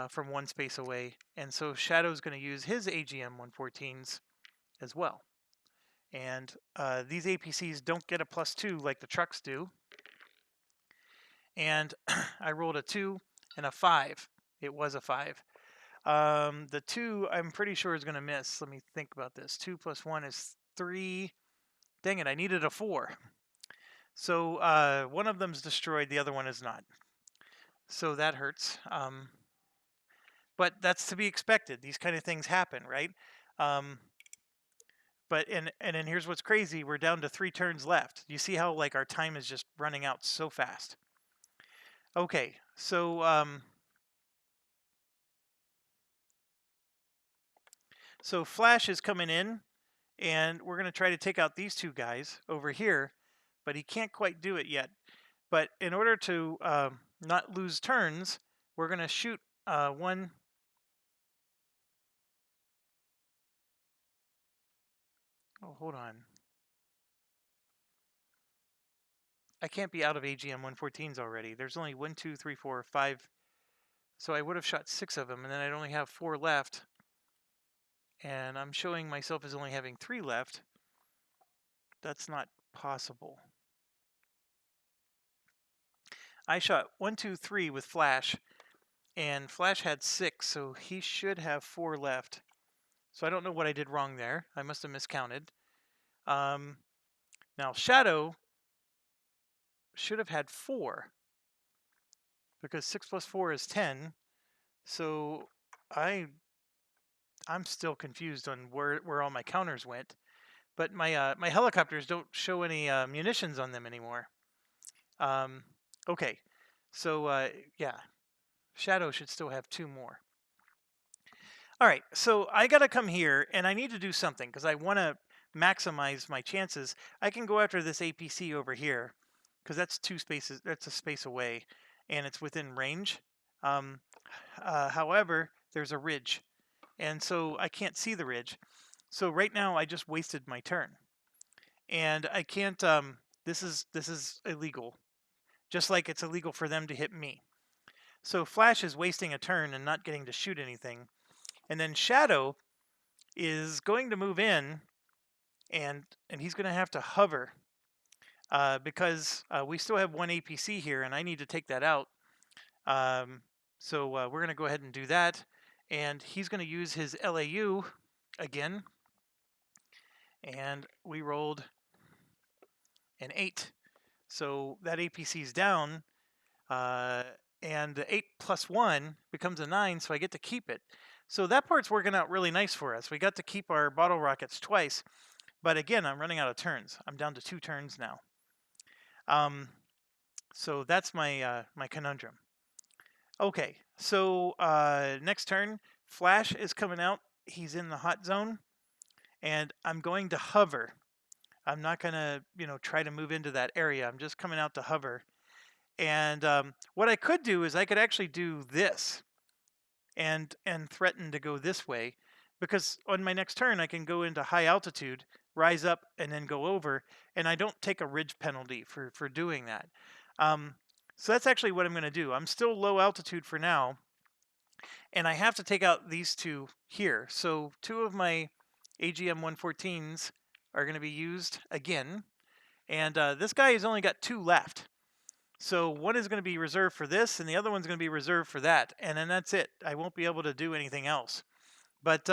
from 1 space away. And so Shadow's going to use his AGM 114s as well. And these APCs don't get a +2 like the trucks do. And I rolled a 2 and a 5. It was a 5. The 2 I'm pretty sure is going to miss. Let me think about this. 2 + 1 is 3. Dang it, I needed a 4. So one of them's destroyed, the other one is not. So that hurts. But that's to be expected. These kind of things happen, right? But and then here's what's crazy. We're down to 3 turns left. You see how like our time is just running out so fast. Okay, so so Flash is coming in, And we're going to try to take out these two guys over here, but he can't quite do it yet. But in order to not lose turns, we're going to shoot one. Oh, hold on. I can't be out of AGM 114s already. There's only 1, 2, 3, 4, 5. So I would have shot 6 of them, and then I'd only have 4 left. And I'm showing myself as only having 3 left. That's not possible. I shot 1, 2, 3 with Flash, and Flash had 6, so he should have 4 left. So I don't know what I did wrong there. I must have miscounted. Now Shadow should have had 4, because 6 plus 4 is 10. So I'm still confused on where all my counters went. But my helicopters don't show any munitions on them anymore. Okay, so yeah, Shadow should still have 2 more. All right, so I got to come here, and I need to do something because I want to maximize my chances. I can go after this APC over here because that's 2 spaces. That's a space away, and it's within range. However, there's a ridge, and so I can't see the ridge. So right now, I just wasted my turn, and I can't. This is illegal, just like it's illegal for them to hit me. So Flash is wasting a turn and not getting to shoot anything. And then Shadow is going to move in, and he's going to have to hover because we still have 1 APC here, and I need to take that out. So we're going to go ahead and do that. And he's going to use his LAU again. And we rolled an 8. So that APC is down. And the 8 plus 1 becomes a 9, so I get to keep it. So that part's working out really nice for us. We got to keep our bottle rockets twice. But again, I'm running out of turns. I'm down to 2 turns now. So that's my my conundrum. Okay, so next turn, Flash is coming out. He's in the hot zone, and I'm going to hover. I'm not going to, try to move into that area. I'm just coming out to hover. And what I could do is I could actually do this and threaten to go this way, because on my next turn I can go into high altitude, rise up, and then go over, and I don't take a ridge penalty for doing that. So that's actually what I'm going to do. I'm still low altitude for now, and I have to take out these 2 here. So 2 of my AGM 114s are going to be used again, and this guy has only got 2 left. So one is going to be reserved for this, and the other one's going to be reserved for that, and then that's it. I won't be able to do anything else. But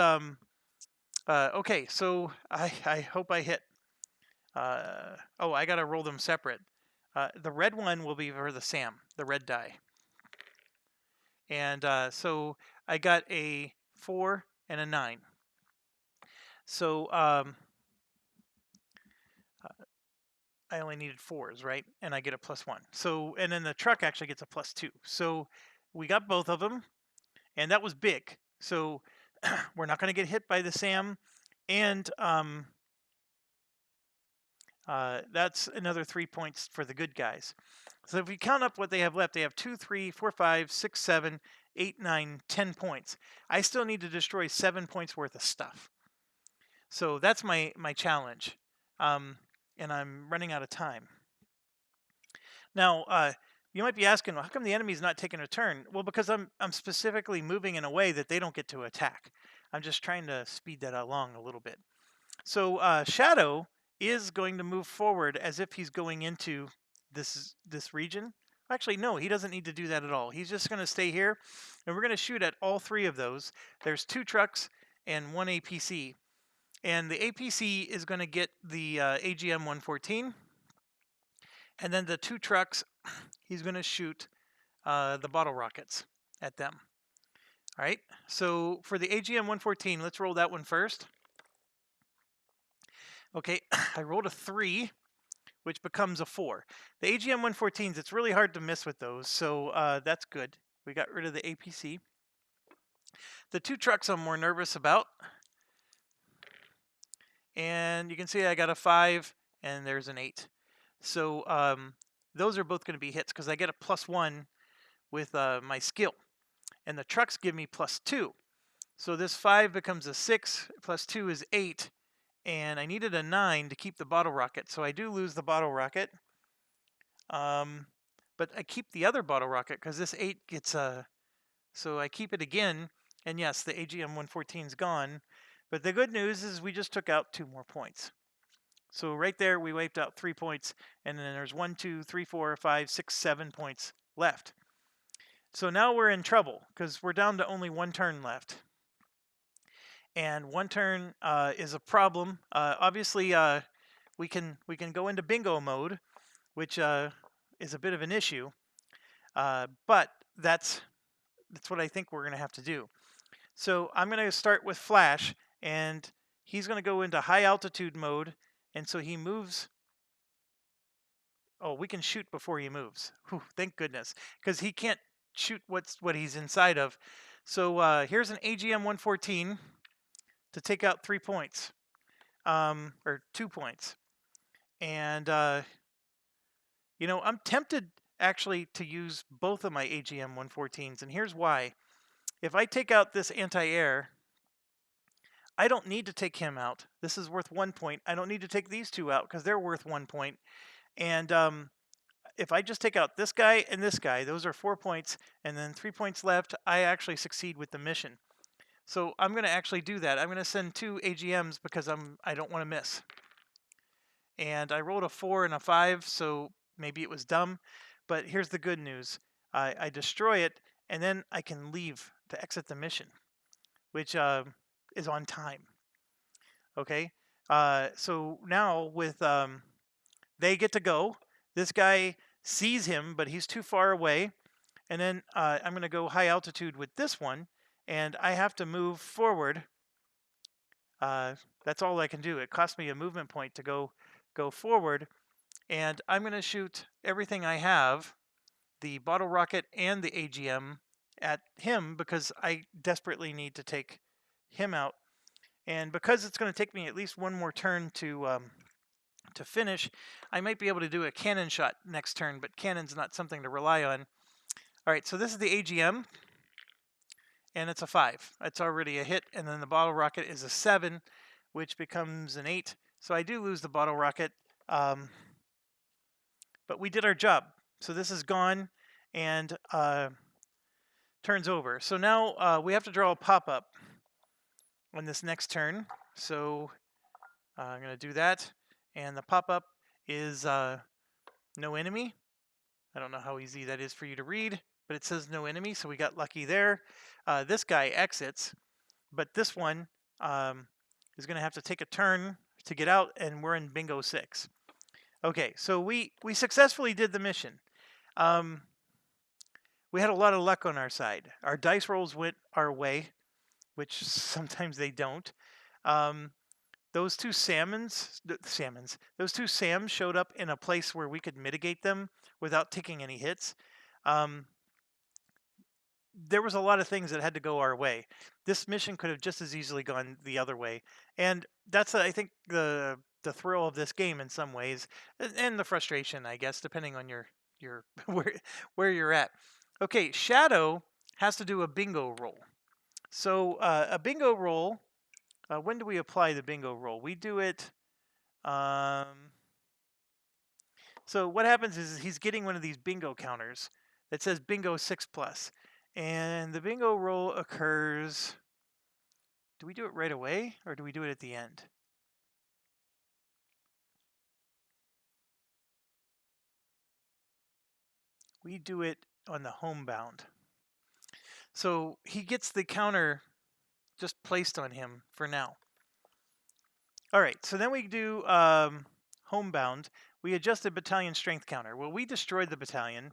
okay, so I hope I hit. Oh, I got to roll them separate. The red one will be for the SAM, the red die. And so I got a 4 and a 9. So I only needed 4s, right? And I get a +1. So, and then the truck actually gets a +2. So we got both of them, and that was big. So we're not going to get hit by the SAM, and that's another 3 points for the good guys. So if we count up what they have left, they have 2, 3, 4, 5, 6, 7, 8, 9, 10 points. I still need to destroy 7 points worth of stuff. So that's my challenge, and I'm running out of time. Now, you might be asking, well, how come the enemy's not taking a turn? Well, because I'm specifically moving in a way that they don't get to attack. I'm just trying to speed that along a little bit. So Shadow is going to move forward as if he's going into this region. Actually, no, he doesn't need to do that at all. He's just going to stay here, and we're going to shoot at all 3 of those. There's 2 trucks and 1 APC. And the APC is going to get the AGM 114. And then the 2 trucks, he's going to shoot the bottle rockets at them. All right, so for the AGM 114, let's roll that one first. Okay, I rolled a 3, which becomes a 4. The AGM 114s, it's really hard to miss with those, so that's good. We got rid of the APC. The 2 trucks I'm more nervous about. and you can see I got a 5 and there's an 8. So those are both going to be hits because I get a +1 with my skill, and the trucks give me +2. So this 5 becomes a 6, +2 is 8, and I needed a 9 to keep the bottle rocket. So I do lose the bottle rocket, but I keep the other bottle rocket because this 8 gets a. So I keep it again, and yes, the AGM 114 is gone. But the good news is we just took out 2 more points. So right there, we wiped out 3 points, and then there's 1, 2, 3, 4, 5, 6, 7 points left. So now we're in trouble because we're down to only 1 turn left. And 1 turn is a problem. Obviously, we can go into bingo mode, which is a bit of an issue. But that's what I think we're going to have to do. So I'm going to start with Flash, and he's going to go into high altitude mode, and so he moves. Oh, we can shoot before he moves. Whew, thank goodness, because he can't shoot what he's inside of. So here's an AGM 114 to take out 3 points, or 2 points. And you know, I'm tempted actually to use both of my AGM 114s, and here's why. If I take out this anti-air, I don't need to take him out. This is worth 1 point. I don't need to take these 2 out because they're worth 1 point. And if I just take out this guy and this guy, those are 4 points, and then 3 points left, I actually succeed with the mission. So I'm going to actually do that. I'm going to send 2 AGMs because I don't want to miss. And I rolled a 4 and a 5, so maybe it was dumb. But here's the good news. I destroy it, and then I can leave to exit the mission, which is on time. Okay? So now with they get to go. This guy sees him, but he's too far away. And then I'm going to go high altitude with this one, and I have to move forward. That's all I can do. It costs me a movement point to go forward, and I'm going to shoot everything I have, the bottle rocket and the AGM, at him because I desperately need to take him out. And because it's going to take me at least 1 more turn to finish, I might be able to do a cannon shot next turn, but cannon's not something to rely on. All right, so this is the AGM, and it's a 5. It's already a hit, and then the bottle rocket is a 7, which becomes an 8. So I do lose the bottle rocket, but we did our job. So this is gone, and turns over. So now we have to draw a pop-up on this next turn. So I'm going to do that, and the pop-up is no enemy. I don't know how easy that is for you to read, but it says no enemy, so we got lucky there. This guy exits, but this one is going to have to take a turn to get out, and we're in bingo 6. Okay, so we successfully did the mission. We had a lot of luck on our side. Our dice rolls went our way, which sometimes they don't. Those 2 those 2 Sams showed up in a place where we could mitigate them without taking any hits. There was a lot of things that had to go our way. This mission could have just as easily gone the other way, and that's I think the thrill of this game in some ways, and the frustration, I guess, depending on your where you're at. Okay, Shadow has to do a bingo roll. So a bingo roll. When do we apply the bingo roll? We do it. So what happens is he's getting one of these bingo counters that says bingo 6+. And the bingo roll occurs. Do we do it right away or do we do it at the end? We do it on the homebound. So he gets the counter just placed on him for now. All right, so then we do homebound. We adjusted battalion strength counter. Well, we destroyed the battalion,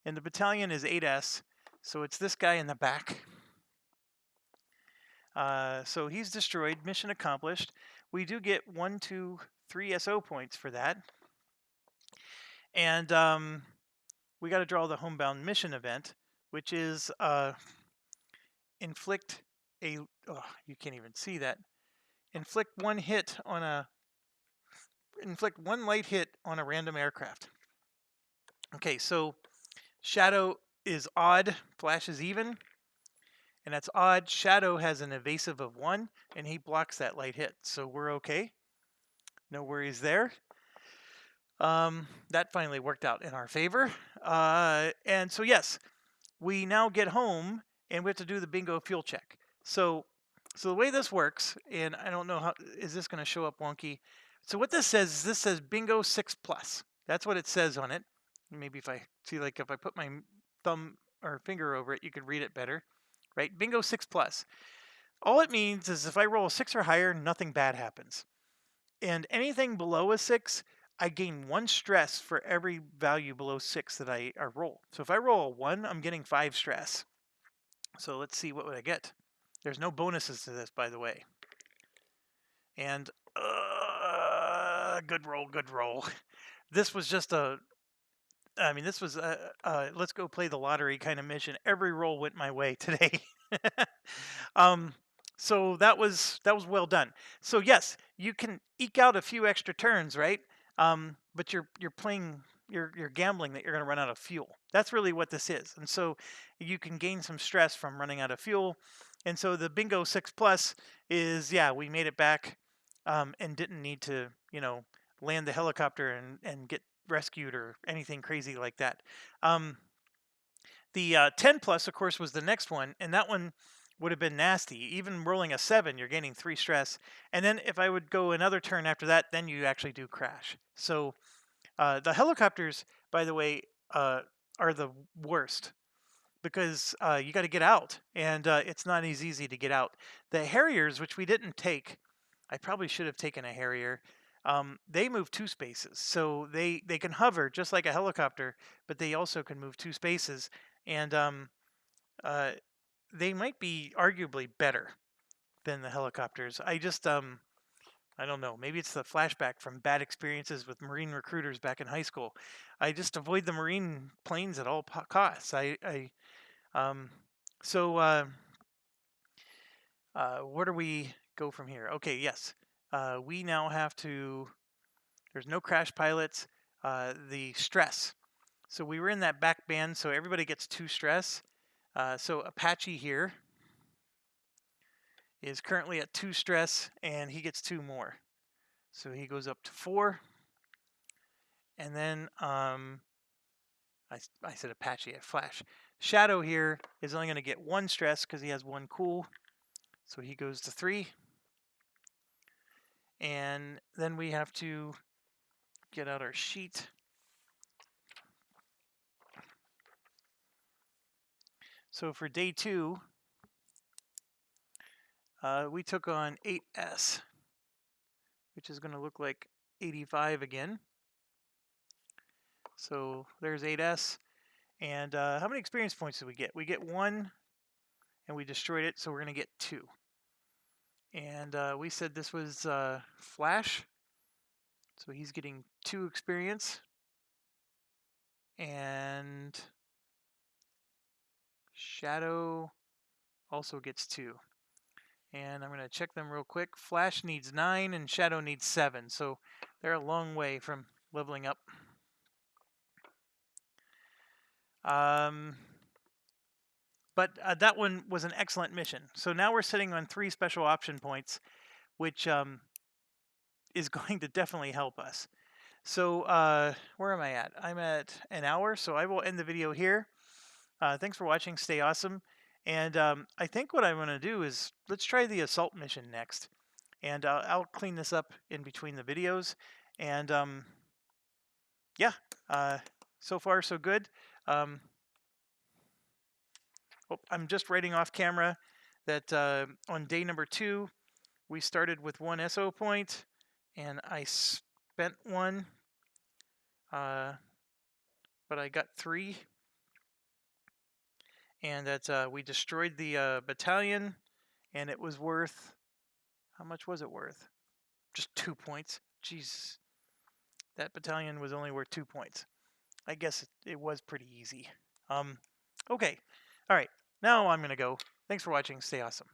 and the battalion is 8S, so it's this guy in the back. So he's destroyed, mission accomplished. We do get 1, 2, 3 SO points for that. And we got to draw the homebound mission event, which is inflict a, oh, you can't even see that. inflict one light hit on a random aircraft. Okay, so Shadow is odd, Flash is even, and that's odd. Shadow has an evasive of 1, and he blocks that light hit, so we're okay. No worries there. That finally worked out in our favor. And so yes, we now get home and we have to do the bingo fuel check. So the way this works, and I don't know how, is this going to show up wonky? So what this says is this says bingo 6+. That's what it says on it. Maybe if I see, like if I put my thumb or finger over it, you could read it better, right? Bingo 6+. All it means is if I roll a 6 or higher, nothing bad happens. And anything below a 6, I gain 1 stress for every value below 6 that I roll. So if I roll a 1, I'm getting 5 stress. So let's see, what would I get? There's no bonuses to this, by the way. And good roll, good roll. This was just this was let's go play the lottery kind of mission. Every roll went my way today. So that was well done. So yes, you can eke out a few extra turns, right? But you're playing, you're gambling that you're going to run out of fuel. That's really what this is. And so you can gain some stress from running out of fuel. And so the bingo 6+ is, yeah, we made it back, and didn't need to, land the helicopter and get rescued or anything crazy like that. The 10+, of course, was the next one, and that one would have been nasty. Even rolling a 7, you're gaining 3 stress. And then if I would go another turn after that, then you actually do crash. So the helicopters, by the way, are the worst, because you got to get out, and it's not as easy to get out. The Harriers, which we didn't take, I probably should have taken a Harrier. They move 2 spaces, so they can hover just like a helicopter, but they also can move 2 spaces, and they might be arguably better than the helicopters. I just I don't know. Maybe it's the flashback from bad experiences with Marine recruiters back in high school. I just avoid the Marine planes at all costs. So where do we go from here? Okay, yes. We now have to, there's no crash pilots. The stress. So we were in that back band, so everybody gets 2 stress. So Apache here is currently at 2 stress, and he gets 2 more. So he goes up to 4. And then I said Apache at Flash. Shadow here is only going to get 1 stress because he has 1 cool. So he goes to 3. And then we have to get out our sheet. So for day 2, we took on 8S, which is going to look like 85 again. So there's 8S. And how many experience points did we get? We get 1, and we destroyed it, so we're going to get 2. And we said this was Flash, so he's getting 2 experience. And Shadow also gets 2. And I'm going to check them real quick. Flash needs 9 and Shadow needs 7, so they're a long way from leveling up. But that one was an excellent mission. So now we're sitting on 3 special option points, which is going to definitely help us. So where am I at? I'm at an hour, so I will end the video here. Thanks for watching. Stay awesome. And I think what I'm going to do is let's try the assault mission next. And I'll clean this up in between the videos. And yeah, so far so good. I'm just writing off camera that on day number 2, we started with 1 SO point, and I spent 1, but I got 3. And that we destroyed the battalion, and it was worth, how much was it worth? Just 2 points. Jeez, that battalion was only worth 2 points. I guess it was pretty easy. Okay, all right, now I'm gonna go. Thanks for watching. Stay awesome.